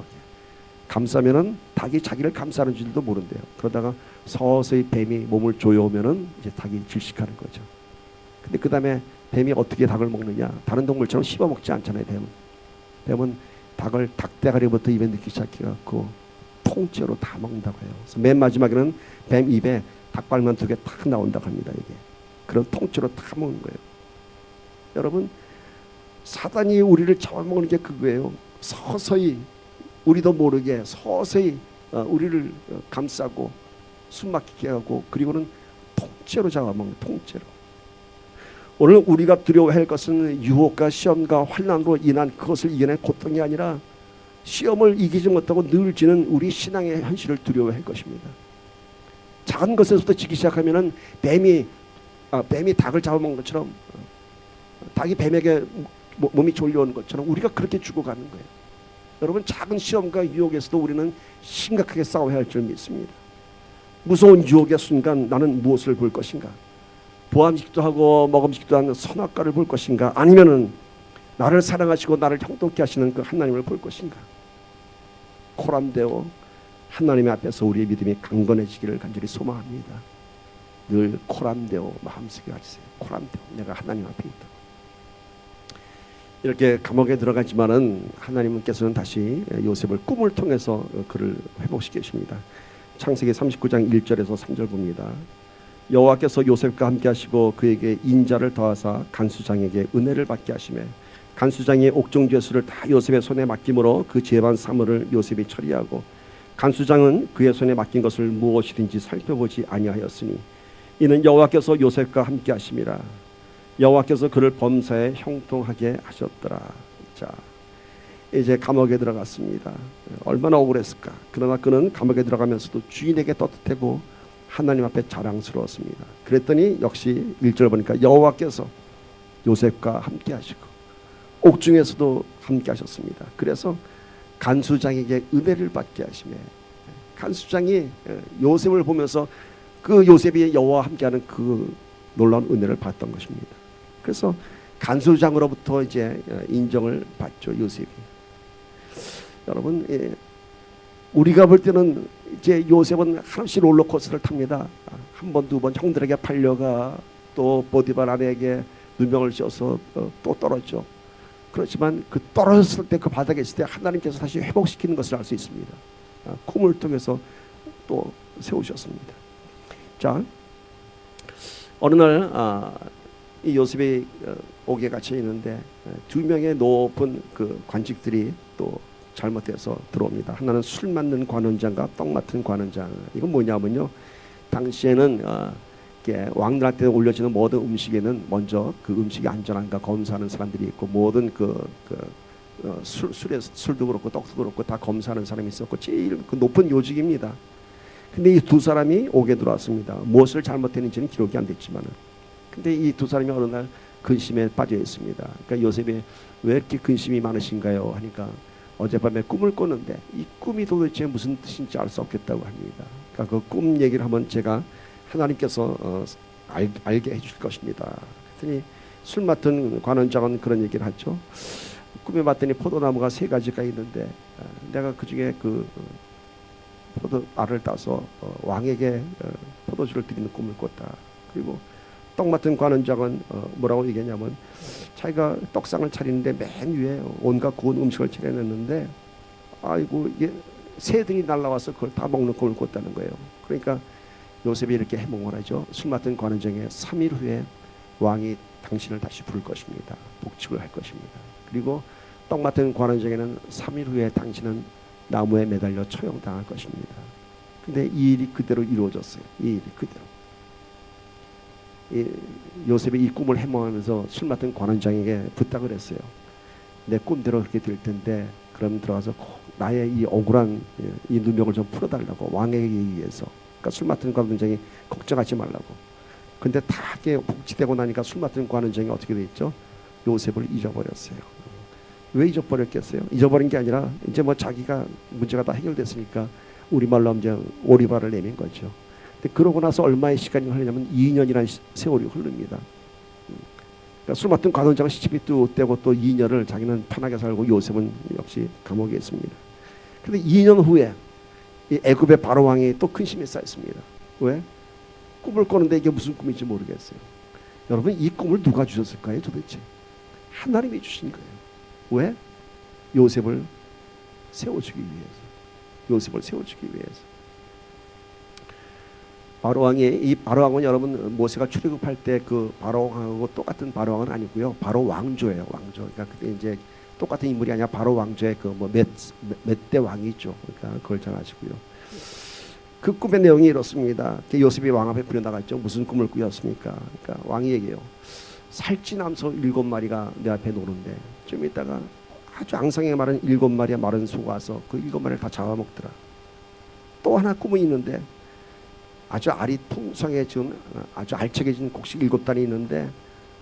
감싸면은 닭이 자기를 감싸는 줄도 모른대요. 그러다가 서서히 뱀이 몸을 조여오면은 이제 닭이 질식하는 거죠. 근데 그 다음에 뱀이 어떻게 닭을 먹느냐? 다른 동물처럼 씹어 먹지 않잖아요. 뱀은 닭을 닭대가리부터 입에 넣기 시작해갖고 통째로 다 먹는다고 해요. 그래서 맨 마지막에는 뱀 입에 닭발만 2개 탁 나온다고 합니다. 이게 그런 통째로 다 먹는 거예요. 여러분, 사단이 우리를 잡아먹는 게 그거예요. 서서히 우리도 모르게 서서히 우리를 감싸고 숨막히게 하고, 그리고는 통째로 잡아먹는, 통째로. 오늘 우리가 두려워할 것은 유혹과 시험과 환난으로 인한 그것을 이겨낸 고통이 아니라 시험을 이기지 못하고 늘 지는 우리 신앙의 현실을 두려워할 것입니다. 작은 것에서부터 지기 시작하면은 뱀이 닭을 잡아먹는 것처럼, 닭이 뱀에게 몸이 졸려오는 것처럼 우리가 그렇게 죽어가는 거예요. 여러분, 작은 시험과 유혹에서도 우리는 심각하게 싸워야 할 줄 믿습니다. 무서운 유혹의 순간 나는 무엇을 볼 것인가? 보암직도 하고 먹음직도 하는 선악과를 볼 것인가? 아니면은 나를 사랑하시고 나를 형통케 하시는 그 하나님을 볼 것인가? 코람되어 하나님 앞에서 우리의 믿음이 강건해지기를 간절히 소망합니다. 늘 코람되어 마음속에 가지세요. 코람되어 내가 하나님 앞에 있다. 이렇게 감옥에 들어가지만은 하나님께서는 다시 요셉을 꿈을 통해서 그를 회복시켜 주십니다. 창세기 39장 1절에서 3절 봅니다. 여호와께서 요셉과 함께 하시고 그에게 인자를 더하사 간수장에게 은혜를 받게 하시매 간수장의 옥종 죄수를 다 요셉의 손에 맡김으로 그 재반 사물을 요셉이 처리하고 간수장은 그의 손에 맡긴 것을 무엇이든지 살펴보지 아니하였으니 이는 여호와께서 요셉과 함께 하심이라. 여호와께서 그를 범사에 형통하게 하셨더라. 자, 이제 감옥에 들어갔습니다. 얼마나 억울했을까. 그러나 그는 감옥에 들어가면서도 주인에게 떳떳하고 하나님 앞에 자랑스러웠습니다. 그랬더니 역시 1절 보니까 여호와께서 요셉과 함께 하시고 옥중에서도 함께 하셨습니다. 그래서 간수장에게 은혜를 받게 하시매 간수장이 요셉을 보면서 그 요셉이 여호와와 함께하는 그 놀라운 은혜를 받던 것입니다. 그래서 간수장으로부터 이제 인정을 받죠, 요셉이. 여러분, 우리가 볼 때는 이제 요셉은 한없이 롤러코스터를 탑니다. 한 번, 두 번 형들에게 팔려가 또 보디발 아내에게 누명을 씌워서 또 떨어져. 그렇지만 그 떨어졌을 때 그 바닥에 있을 때 하나님께서 다시 회복시키는 것을 알 수 있습니다. 꿈을 통해서 또 세우셨습니다. 자, 어느 날 이 요셉이 옥에 갇혀 있는데 두 명의 높은 그 관직들이 또 잘못해서 들어옵니다. 하나는 술 맡는 관원장과 떡 맡은 관원장. 이건 뭐냐면요, 당시에는 왕들한테 올려지는 모든 음식에는 먼저 그 음식이 안전한가 검사하는 사람들이 있고, 모든 술도 그렇고 떡도 그렇고 다 검사하는 사람이 있었고, 제일 그 높은 요직입니다. 근데 이 두 사람이 옥에 들어왔습니다. 무엇을 잘못했는지는 기록이 안 됐지만은, 근데 이 두 사람이 어느 날 근심에 빠져 있습니다. 그러니까 요셉이 왜 이렇게 근심이 많으신가요? 하니까 어젯밤에 꿈을 꿨는데 이 꿈이 도대체 무슨 뜻인지 알 수 없겠다고 합니다. 그러니까 그 꿈 얘기를 한번 제가 하나님께서 알게 해줄 것입니다. 그랬더니 술 맡은 관원장은 그런 얘기를 하죠. 꿈에 봤더니 포도나무가 3가지가 있는데 내가 그 중에 그 포도알을 따서 왕에게 포도주를 드리는 꿈을 꿨다. 그리고 떡 맡은 관원장은 뭐라고 얘기했냐면, 자기가 떡상을 차리는데 맨 위에 온갖 구운 음식을 차려냈는데 아이고 이게 새들이 날라와서 그걸 다 먹는 꿈을 꿨다는 거예요. 그러니까 요셉이 이렇게 해몽을 하죠. 술 맡은 관원장에 3일 후에 왕이 당신을 다시 부를 것입니다. 복직을 할 것입니다. 그리고 떡 맡은 관원장에는 3일 후에 당신은 나무에 매달려 처형당할 것입니다. 근데 이 일이 그대로 이루어졌어요. 이 일이 그대로. 요셉이 이 꿈을 해몽하면서 술 맡은 관원장에게 부탁을 했어요. 내 꿈대로 그렇게 될 텐데 그럼 들어가서 나의 이 억울한 이 누명을 좀 풀어달라고, 왕에게 의해서. 그러니까 술 맡은 관원장이 걱정하지 말라고. 근데 다 복지되고 나니까 술 맡은 관원장이 어떻게 됐죠? 요셉을 잊어버렸어요. 왜 잊어버렸겠어요? 잊어버린 게 아니라 이제 뭐 자기가 문제가 다 해결됐으니까 우리말로 이제 오리발을 내민 거죠. 근데 그러고 나서 얼마의 시간이 흐르냐면 2년이라는 세월이 흐릅니다. 그러니까 술 맡은 관원장은 시집이 뚝 떼고 또 2년을 자기는 편하게 살고 요셉은 역시 감옥에 있습니다. 그런데 2년 후에 이 애굽의 바로 왕이 또 근심에 쌓였습니다. 왜? 꿈을 꿨는데 이게 무슨 꿈인지 모르겠어요. 여러분, 이 꿈을 누가 주셨을까요? 도대체 하나님이 주신 거예요. 왜? 요셉을 세워주기 위해서. 요셉을 세워주기 위해서. 바로왕이, 이 바로왕은 여러분 모세가 출애굽할 때 그 바로왕하고 똑같은 바로왕은 아니고요. 바로 왕조예요. 왕조. 그러니까 그때 이제 똑같은 인물이 아니라 바로 왕조의 그 뭐 몇 대 왕이 있죠. 그러니까 그걸 잘 아시고요. 그 꿈의 내용이 이렇습니다. 요셉이 왕 앞에 불려나갔죠. 무슨 꿈을 꾸었습니까? 그러니까 왕이 얘기해요. 살찐암소 7마리가 내 앞에 노는데 좀 있다가 아주 앙상하게 마른 7마리의 마른 소가 와서 그 7마리를 다 잡아먹더라. 또 하나 꿈이 있는데 아주 알이 풍성해진 아주 알차게진 곡식 7단이 있는데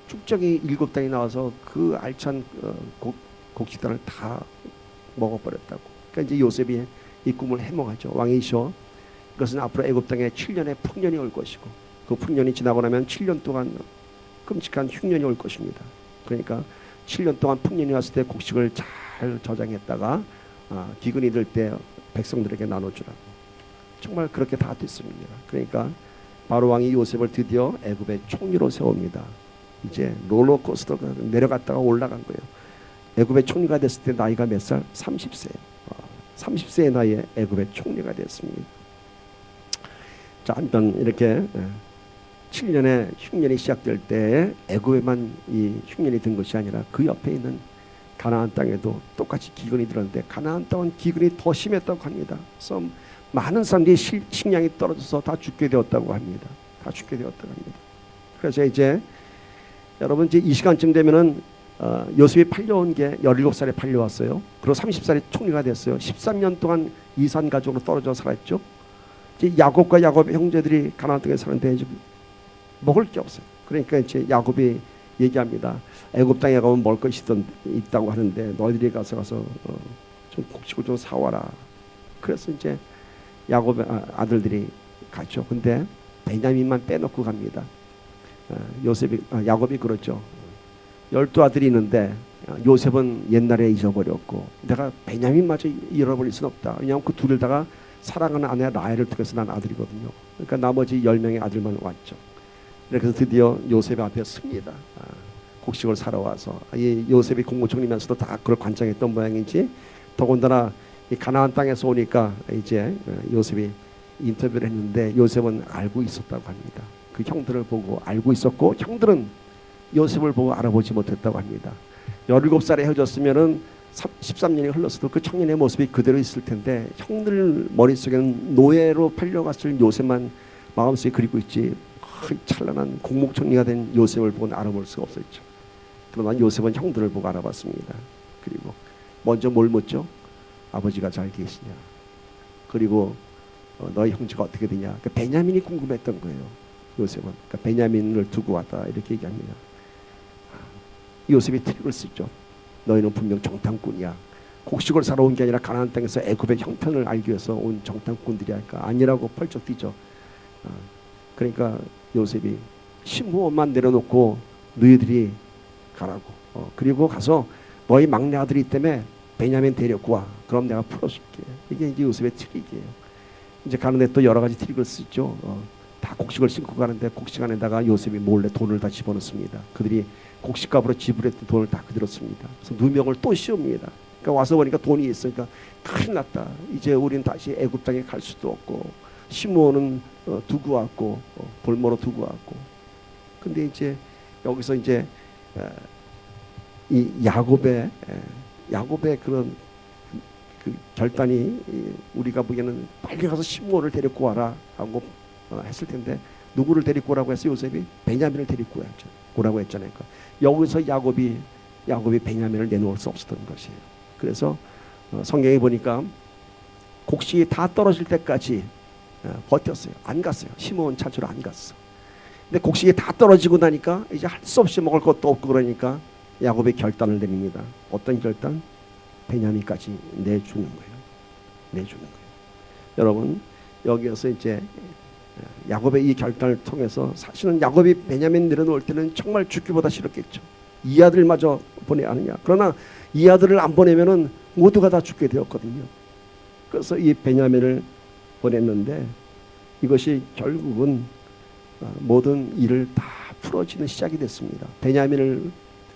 쭉정이 7단이 나와서 그 알찬 곡식단을 다 먹어버렸다고. 그러니까 이제 요셉이 이 꿈을 해몽하죠. 왕이시여, 이것은 앞으로 애굽 땅에 7년의 풍년이 올 것이고 그 풍년이 지나고 나면 7년 동안 끔찍한 흉년이 올 것입니다. 그러니까 7년 동안 풍년이 왔을 때 곡식을 잘 저장했다가 기근이 들 때 백성들에게 나눠주라고. 정말 그렇게 다 됐습니다. 그러니까 바로 왕이 요셉을 드디어 애굽의 총리로 세웁니다. 이제 롤러코스터가 내려갔다가 올라간 거예요. 애굽의 총리가 됐을 때 나이가 몇 살? 30세. 30세의 나이에 애굽의 총리가 됐습니다. 자, 한편 이렇게 7년의 흉년이 시작될 때 애굽에만 이 흉년이 든 것이 아니라 그 옆에 있는 가나안 땅에도 똑같이 기근이 들었는데 가나안 땅은 기근이 더 심했다고 합니다. 그래서 많은 사람들이 식량이 떨어져서 다 죽게 되었다고 합니다. 다 죽게 되었다고 합니다. 그래서 이제 여러분 이제 이 시간쯤 되면은 요셉이 팔려온 게 17살에 팔려왔어요. 그리고 30살에 총리가 됐어요. 13년 동안 이산 가족으로 떨어져 살았죠. 이제 야곱과 야곱의 형제들이 가나안 땅에 사는데 지금 먹을 게 없어요. 그러니까 이제 야곱이 얘기합니다. 애굽 땅에 가면 먹을 것이 있다고 하는데 너희들이 가서 좀 곡식을 좀 사와라. 그래서 이제 야곱의 아들들이 갔죠. 근데 베냐민만 빼놓고 갑니다. 야곱이 그렇죠. 12 아들이 있는데 요셉은 옛날에 잊어버렸고 내가 베냐민마저 잃어버릴 수는 없다. 왜냐하면 그 둘을 다가 사랑하는 아내 라헬을 통해서 난 아들이거든요. 그러니까 나머지 10명의 아들만 왔죠. 그래서 드디어 요셉 앞에 섭니다. 곡식을 사러 와서 이 요셉이 국무총리면서도 다 그걸 관장했던 모양인지 더군다나 이 가나안 땅에서 오니까 이제 요셉이 인터뷰를 했는데 요셉은 알고 있었다고 합니다. 그 형들을 보고 알고 있었고 형들은 요셉을 보고 알아보지 못했다고 합니다. 17살에 헤어졌으면은 13년이 흘렀어도 그 청년의 모습이 그대로 있을 텐데 형들 머릿속에는 노예로 팔려갔을 요셉만 마음속에 그리고 있지 찬란한 국무총리가 된 요셉을 보고 알아볼 수가 없었죠. 그러나 요셉은 형들을 보고 알아봤습니다. 그리고 먼저 뭘 묻죠? 아버지가 잘 계시냐? 그리고 너희 형제가 어떻게 되냐? 그러니까 베냐민이 궁금했던 거예요. 요셉은 그러니까 베냐민을 두고 왔다 이렇게 얘기합니다. 요셉이 트릭을 쓰죠. 너희는 분명 정탐꾼이야. 곡식을 사러 온 게 아니라 가나안 땅에서 애굽의 형편을 알기 위해서 온 정탐꾼들이 할까? 아니라고 펄쩍 뛰죠. 그러니까 요셉이 시므온만 내려놓고 너희들이 가라고. 그리고 가서 너희 막내 아들이 때문에 베냐민 데리고 와. 그럼 내가 풀어줄게. 이게 이제 요셉의 트릭이에요. 이제 가는데 또 여러 가지 트릭을 쓰죠. 다 곡식을 신고 가는데 곡식 안에다가 요셉이 몰래 돈을 다 집어넣습니다. 그들이 곡식값으로 지불했던 돈을 다 그대로 씁니다. 그래서 누명을 또 씌웁니다. 그러니까 와서 보니까 돈이 있으니까 큰일 났다. 이제 우리는 다시 애굽 땅에 갈 수도 없고 시므온은 두고 왔고 볼모로 두고 왔고. 근데 이제 여기서 이제 이 야곱의 그런 그 결단이 우리가 보기에는 빨리 가서 시므온을 데리고 와라 하고 했을 텐데 누구를 데리고 오라고 했어요? 요셉이 베냐민을 데리고 오라고 했잖아요. 그러니까 여기서 야곱이 베냐민을 내놓을 수 없었던 것이에요. 그래서 성경에 보니까 곡식이 다 떨어질 때까지 버텼어요. 안 갔어요. 시므온 찾으러 안 갔어. 근데 곡식이 다 떨어지고 나니까 이제 할 수 없이 먹을 것도 없고 그러니까 야곱이 결단을 내립니다. 어떤 결단? 베냐민까지 내주는 거예요. 내주는 거예요. 여러분 여기에서 이제 야곱의 이 결단을 통해서 사실은 야곱이 베냐민 내려놓을 때는 정말 죽기보다 싫었겠죠. 이 아들마저 보내야 하느냐. 그러나 이 아들을 안 보내면은 모두가 다 죽게 되었거든요. 그래서 이 베냐민을 보냈는데 이것이 결국은 모든 일을 다 풀어지는 시작이 됐습니다. 베냐민을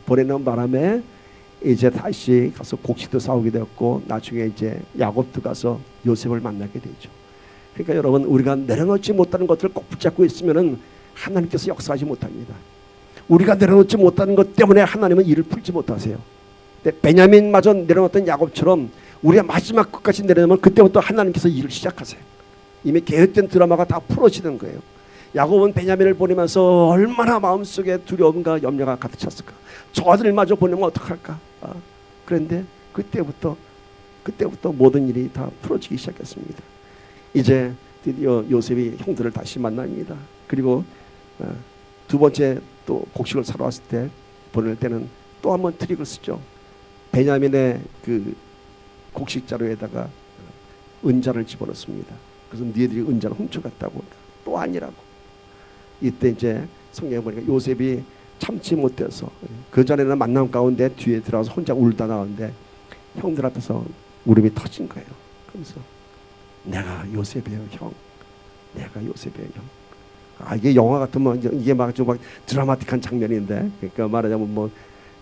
보내는 바람에 이제 다시 가서 곡식도 사오게 되었고 나중에 이제 야곱도 가서 요셉을 만나게 되죠. 그러니까 여러분 우리가 내려놓지 못하는 것들을 꼭 붙잡고 있으면은 하나님께서 역사하지 못합니다. 우리가 내려놓지 못하는 것 때문에 하나님은 일을 풀지 못하세요. 근데 베냐민마저 내려놓았던 야곱처럼 우리가 마지막 끝까지 내려놓으면 그때부터 하나님께서 일을 시작하세요. 이미 계획된 드라마가 다 풀어지는 거예요. 야곱은 베냐민을 보내면서 얼마나 마음속에 두려움과 염려가 가득 찼을까. 저 아들마저 보내면 어떡할까. 그런데 그때부터 모든 일이 다 풀어지기 시작했습니다. 이제 드디어 요셉이 형들을 다시 만납니다. 그리고 두 번째 또 곡식을 사러 왔을 때 보낼 때는 또 한 번 트릭을 쓰죠. 베냐민의 그 곡식 자루에다가 은자를 집어넣습니다. 그래서 너희들이 은자를 훔쳐갔다고. 또 아니라고. 이때 이제 성경에 보니까 요셉이 참지 못해서 그 전에는 만남 가운데 뒤에 들어가서 혼자 울다 나오는데 형들 앞에서 울음이 터진 거예요. 그래서 내가 요셉이에요, 형. 내가 요셉이에요, 형. 이게 영화 같으면 이게 막 좀 막 드라마틱한 장면인데, 그러니까 말하자면 뭐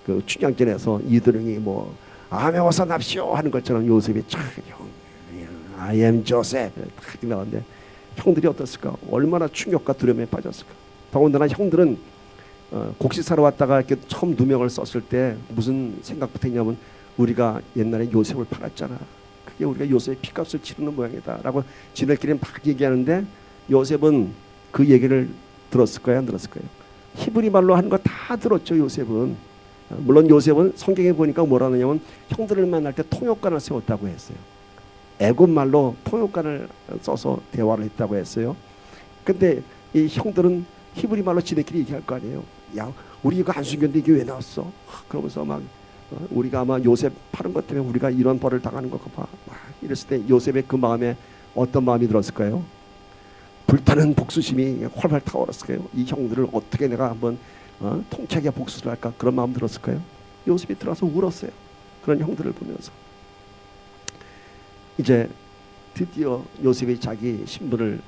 그 춘향전에서 이도령이 뭐 아메워서 납시오 하는 것처럼 요셉이 참 형, I am Joseph 딱 나오는데 형들이 어떻을까? 얼마나 충격과 두려움에 빠졌을까? 더군다나 형들은 곡식 사러 왔다가 이렇게 처음 누명을 썼을 때 무슨 생각부터 했냐면 우리가 옛날에 요셉을 팔았잖아. 그게 우리가 요셉의 피값을 치르는 모양이다라고 지들끼리 막 얘기하는데 요셉은 그 얘기를 들었을까요? 안 들었을까요? 히브리 말로 하는 거 다 들었죠. 요셉은. 물론 요셉은 성경에 보니까 뭐라 하냐면 형들을 만날 때 통역관을 세웠다고 했어요. 애굽 말로 통역관을 써서 대화를 했다고 했어요. 근데 이 형들은 히브리 말로 지들끼리 얘기할 거 아니에요. 야, 우리 이거 안 숨겼는데 이게 왜 나왔어? 그러면서 막 우리가 아마 요셉 파는 것 때문에 우리가 이런 벌을 당하는 것 같아. 막 이랬을 때 요셉의 그 마음에 어떤 마음이 들었을까요? 불타는 복수심이 활활 타오랐을까요? 이 형들을 어떻게 내가 한번 통쾌하게 복수를 할까? 그런 마음 들었을까요? 요셉이 들어와서 울었어요. 그런 형들을 보면서. 이제 드디어 요셉이 자기 신분을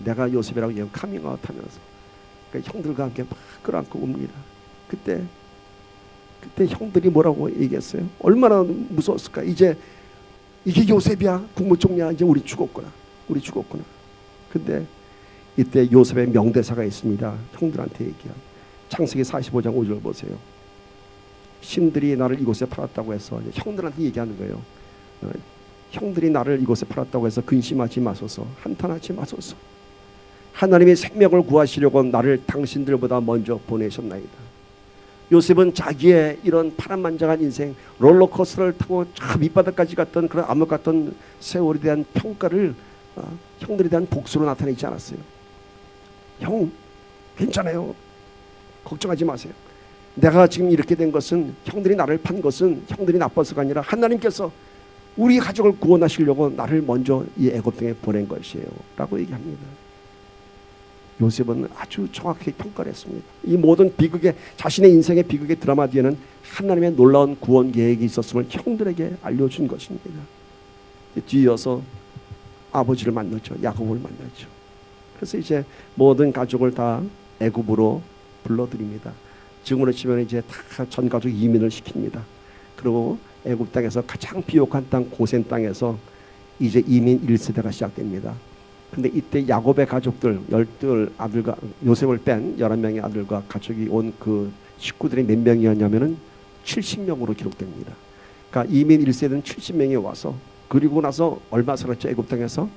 내가 요셉이라고 얘기하고 카밍아웃 하면서 그러니까 형들과 함께 막 끌어안고 웁니다. 그때 형들이 뭐라고 얘기했어요? 얼마나 무서웠을까? 이게 요셉이야, 국무총리야. 이제 우리 죽었구나. 근데 이때 요셉의 명대사가 있습니다. 형들한테 얘기한 창세기 45장 5절 보세요. 신들이 나를 이곳에 팔았다고 해서 형들한테 얘기하는 거예요. 형들이 나를 이곳에 팔았다고 해서 근심하지 마소서, 한탄하지 마소서. 하나님의 생명을 구하시려고 나를 당신들보다 먼저 보내셨나이다. 요셉은 자기의 이런 파란만장한 인생, 롤러코스터를 타고 저 밑바닥까지 갔던 그런 암흑 같던 세월에 대한 평가를 형들에 대한 복수로 나타내지 않았어요. 형 괜찮아요, 걱정하지 마세요. 내가 지금 이렇게 된 것은, 형들이 나를 판 것은 형들이 나빠서가 아니라 하나님께서 우리 가족을 구원하시려고 나를 먼저 이 애굽 땅에 보낸 것이에요 라고 얘기합니다. 요셉은 아주 정확하게 평가를 했습니다. 이 모든 비극의, 자신의 인생의 비극의 드라마 뒤에는 하나님의 놀라운 구원 계획이 있었음을 형들에게 알려준 것입니다. 뒤이어서 아버지를 만났죠. 야곱을 만났죠. 그래서 이제 모든 가족을 다 애굽으로 불러들입니다. 지금으로 치면 이제 다 전 가족 이민을 시킵니다. 그리고 애굽 땅에서 가장 비옥한 땅 고센 땅에서 이제 이민 1세대가 시작됩니다. 근데 이때 야곱의 가족들 12 아들과 요셉을 뺀 11명의 아들과 가족이 온 그 식구들이 몇 명이었냐면은 70명으로 기록됩니다. 그러니까 이민 1세대는 70명이 와서, 그리고 나서 얼마 살았죠? 애굽 땅에서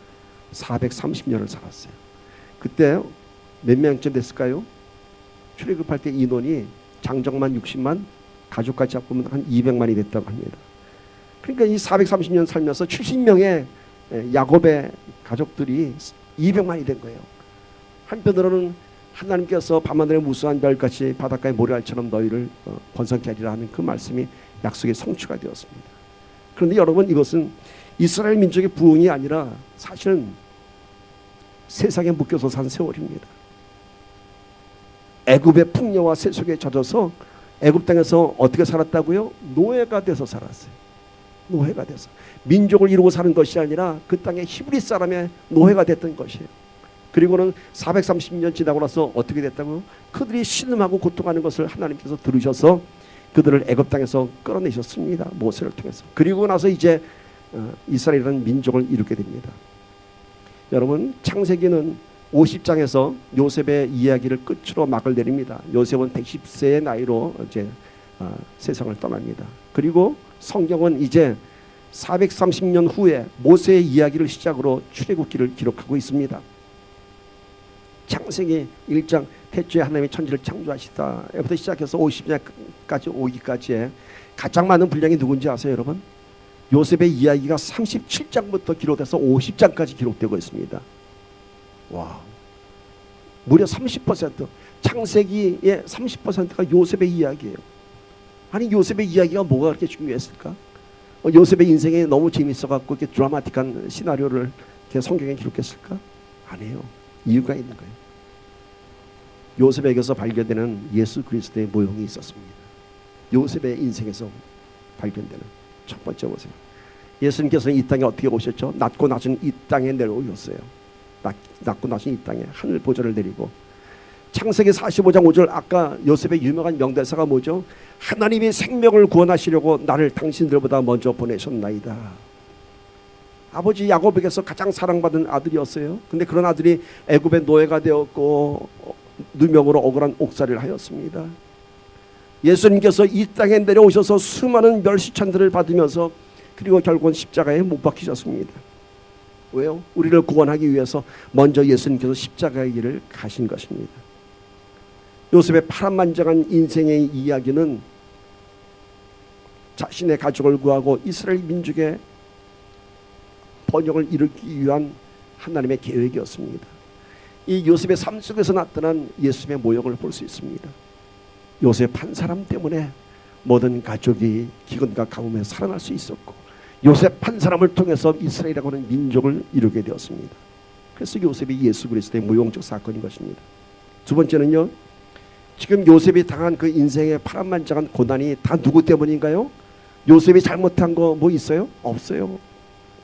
430년을 살았어요. 그때 몇 명쯤 됐을까요? 출애굽할 때 인원이 장정만 60만, 가족까지 합하면 한 200만이 됐다고 합니다. 그러니까 이 430년 살면서 70명의 야곱의 가족들이 200만이 된 거예요. 한편으로는 하나님께서 밤하늘의 무수한 별같이 바닷가의 모래알처럼 너희를 번성케 하리라 하는 그 말씀이 약속의 성취가 되었습니다. 그런데 여러분, 이것은 이스라엘 민족의 부흥이 아니라 사실은 세상에 묶여서 산 세월입니다. 애굽의 풍요와 세속에 젖어서 애굽 땅에서 어떻게 살았다고요? 노예가 돼서 살았어요. 노예가 돼서 민족을 이루고 사는 것이 아니라 그 땅의 히브리 사람의 노예가 됐던 것이에요. 그리고는 430년 지나고 나서 어떻게 됐다고요? 그들이 신음하고 고통하는 것을 하나님께서 들으셔서 그들을 애굽 땅에서 끌어내셨습니다. 모세를 통해서. 그리고 나서 이제 이스라엘이라는 민족을 이루게 됩니다. 여러분, 창세기는 50장에서 요셉의 이야기를 끝으로 막을 내립니다. 요셉은 110세의 나이로 이제 세상을 떠납니다. 그리고 성경은 이제 430년 후에 모세의 이야기를 시작으로 출애굽기를 기록하고 있습니다. 창세기 1장 태초에 하나님이 천지를 창조하시다부터 시작해서 50년까지 오기까지의 가장 많은 분량이 누군지 아세요, 여러분? 요셉의 이야기가 37장부터 기록돼서 50장까지 기록되고 있습니다. 와, 무려 30%, 창세기의 30%가 요셉의 이야기예요. 아니, 요셉의 이야기가 뭐가 그렇게 중요했을까? 요셉의 인생이 너무 재밌어갖고 이렇게 드라마틱한 시나리오를 이렇게 성경에 기록했을까? 아니에요. 이유가 있는 거예요. 요셉에게서 발견되는 예수 그리스도의 모형이 있었습니다. 요셉의 인생에서 발견되는 첫 번째 보세요. 예수님께서는 이 땅에 어떻게 오셨죠? 낮고 낮은 이 땅에 내려오셨어요. 낮고 낮은 이 땅에 하늘 보좌를 내리고, 창세기 45장 5절 아까 요셉의 유명한 명대사가 뭐죠? 하나님이 생명을 구원하시려고 나를 당신들보다 먼저 보내셨나이다. 아버지 야곱에게서 가장 사랑받은 아들이었어요. 근데 그런 아들이 애굽의 노예가 되었고 누명으로 억울한 옥살이를 하였습니다. 예수님께서 이 땅에 내려오셔서 수많은 멸시천들을 받으면서 그리고 결국은 십자가에 못 박히셨습니다. 왜요? 우리를 구원하기 위해서 먼저 예수님께서 십자가의 길을 가신 것입니다. 요셉의 파란만장한 인생의 이야기는 자신의 가족을 구하고 이스라엘 민족의 번영을 이루기 위한 하나님의 계획이었습니다. 이 요셉의 삶 속에서 나타난 예수님의 모형을 볼 수 있습니다. 요셉 한 사람 때문에 모든 가족이 기근과 가뭄에 살아날 수 있었고, 요셉 한 사람을 통해서 이스라엘이라고 하는 민족을 이루게 되었습니다. 그래서 요셉이 예수 그리스도의 모형적 사건인 것입니다. 두 번째는요, 지금 요셉이 당한 그 인생의 파란만장한 고난이 다 누구 때문인가요? 요셉이 잘못한 거 뭐 있어요? 없어요.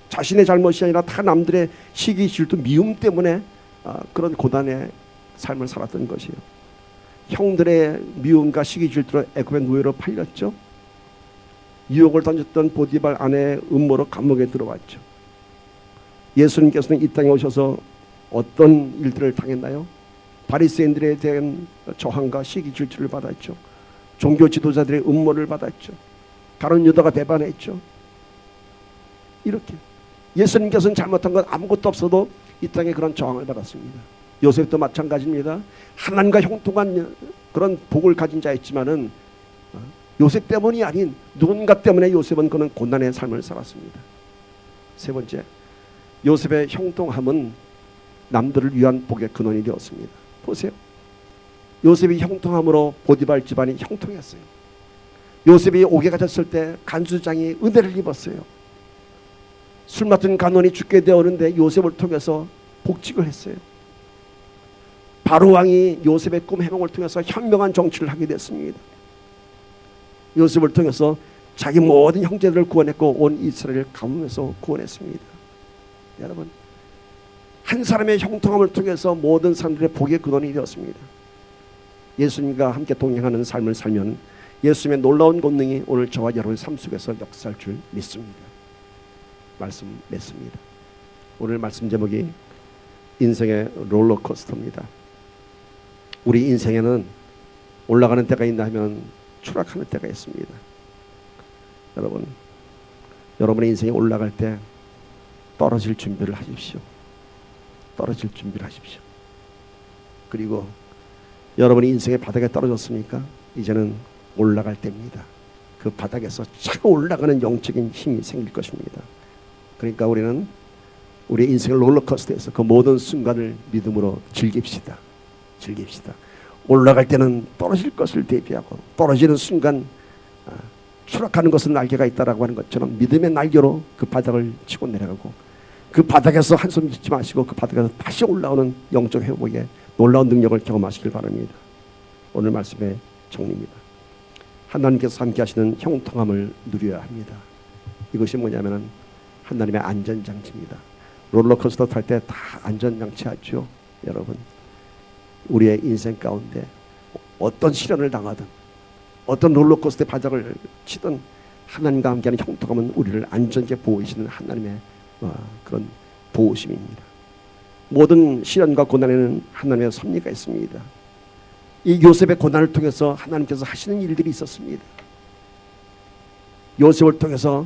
자신의 잘못이 아니라 다 남들의 시기, 질투, 미움 때문에 그런 고난의 삶을 살았던 것이에요. 형들의 미움과 시기, 질투로 애굽의 노예로 팔렸죠. 유혹을 던졌던 보디발 아내의 음모로 감옥에 들어왔죠. 예수님께서는 이 땅에 오셔서 어떤 일들을 당했나요? 바리새인들에 대한 저항과 시기, 질투를 받았죠. 종교 지도자들의 음모를 받았죠. 가룟 유다가 배반했죠. 이렇게 예수님께서는 잘못한 건 아무것도 없어도 이 땅에 그런 저항을 받았습니다. 요셉도 마찬가지입니다. 하나님과 형통한 그런 복을 가진 자였지만은 요셉 때문이 아닌 누군가 때문에 요셉은 그런 고난의 삶을 살았습니다. 세 번째, 요셉의 형통함은 남들을 위한 복의 근원이 되었습니다. 보세요. 요셉이 형통함으로 보디발 집안이 형통했어요. 요셉이 옥에 갇혔을 때 간수장이 은혜를 입었어요. 술 맡은 간원이 죽게 되었는데 요셉을 통해서 복직을 했어요. 바로 왕이 요셉의 꿈 해몽을 통해서 현명한 정치를 하게 됐습니다. 요셉을 통해서 자기 모든 형제들을 구원했고 온 이스라엘을 가뭄에서 구원했습니다. 여러분, 한 사람의 형통함을 통해서 모든 사람들의 복의 근원이 되었습니다. 예수님과 함께 동행하는 삶을 살면 예수님의 놀라운 권능이 오늘 저와 여러분의 삶 속에서 역사할 줄 믿습니다. 말씀 맺습니다. 오늘 말씀 제목이 인생의 롤러코스터입니다. 우리 인생에는 올라가는 때가 있나 하면 추락하는 때가 있습니다. 여러분, 여러분의 인생이 올라갈 때 떨어질 준비를 하십시오. 떨어질 준비를 하십시오. 그리고 여러분이 인생의 바닥에 떨어졌으니까 이제는 올라갈 때입니다. 그 바닥에서 차고 올라가는 영적인 힘이 생길 것입니다. 그러니까 우리는 우리 인생의 롤러코스터에서 그 모든 순간을 믿음으로 즐깁시다. 즐깁시다. 올라갈 때는 떨어질 것을 대비하고 떨어지는 순간 추락하는 것은 날개가 있다라고 하는 것처럼 믿음의 날개로 그 바닥을 치고 내려가고 그 바닥에서 한숨 짓지 마시고 그 바닥에서 다시 올라오는 영적 회복에 놀라운 능력을 경험하시길 바랍니다. 오늘 말씀의 정리입니다. 하나님께서 함께 하시는 형통함을 누려야 합니다. 이것이 뭐냐면 하나님의 안전장치입니다. 롤러코스터 탈 때 다 안전장치 하죠. 여러분, 우리의 인생 가운데 어떤 시련을 당하든 어떤 롤러코스터의 바닥을 치든 하나님과 함께하는 형통함은 우리를 안전하게 보호하시는 하나님의 그런 보호심입니다. 모든 시련과 고난에는 하나님의 섭리가 있습니다. 이 요셉의 고난을 통해서 하나님께서 하시는 일들이 있었습니다. 요셉을 통해서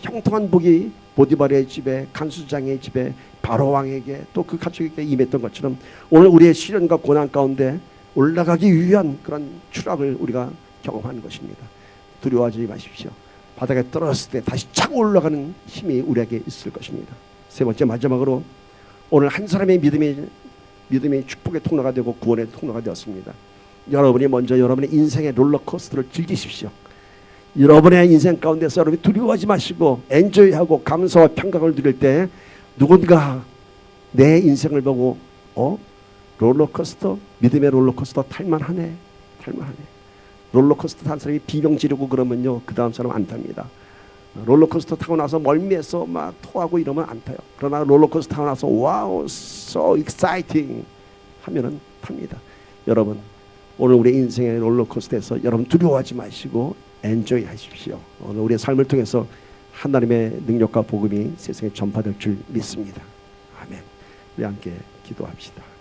형통한 복이 보디발의 집에, 간수장의 집에, 바로 왕에게 또 그 가족에게 임했던 것처럼 오늘 우리의 시련과 고난 가운데 올라가기 위한 그런 추락을 우리가 경험하는 것입니다. 두려워하지 마십시오. 바닥에 떨어졌을 때 다시 차고 올라가는 힘이 우리에게 있을 것입니다. 세 번째, 마지막으로 오늘 한 사람의 믿음이 축복의 통로가 되고 구원의 통로가 되었습니다. 여러분이 먼저 여러분의 인생의 롤러코스터를 즐기십시오. 여러분의 인생 가운데서 여러분이 두려워하지 마시고 엔조이하고 감사와 평강을 누릴 때 누군가 내 인생을 보고 롤러코스터, 믿음의 롤러코스터 탈만하네. 롤러코스터 탄 사람이 비명 지르고 그러면요, 그 다음 사람 안 탑니다. 롤러코스터 타고 나서 멀미해서 막 토하고 이러면 안 타요. 그러나 롤러코스터 타고 나서 와우, so exciting 하면은 탑니다. 여러분, 오늘 우리 인생의 롤러코스터에서 여러분 두려워하지 마시고 엔조이 하십시오. 오늘 우리의 삶을 통해서 하나님의 능력과 복음이 세상에 전파될 줄 믿습니다. 아멘. 우리 함께 기도합시다.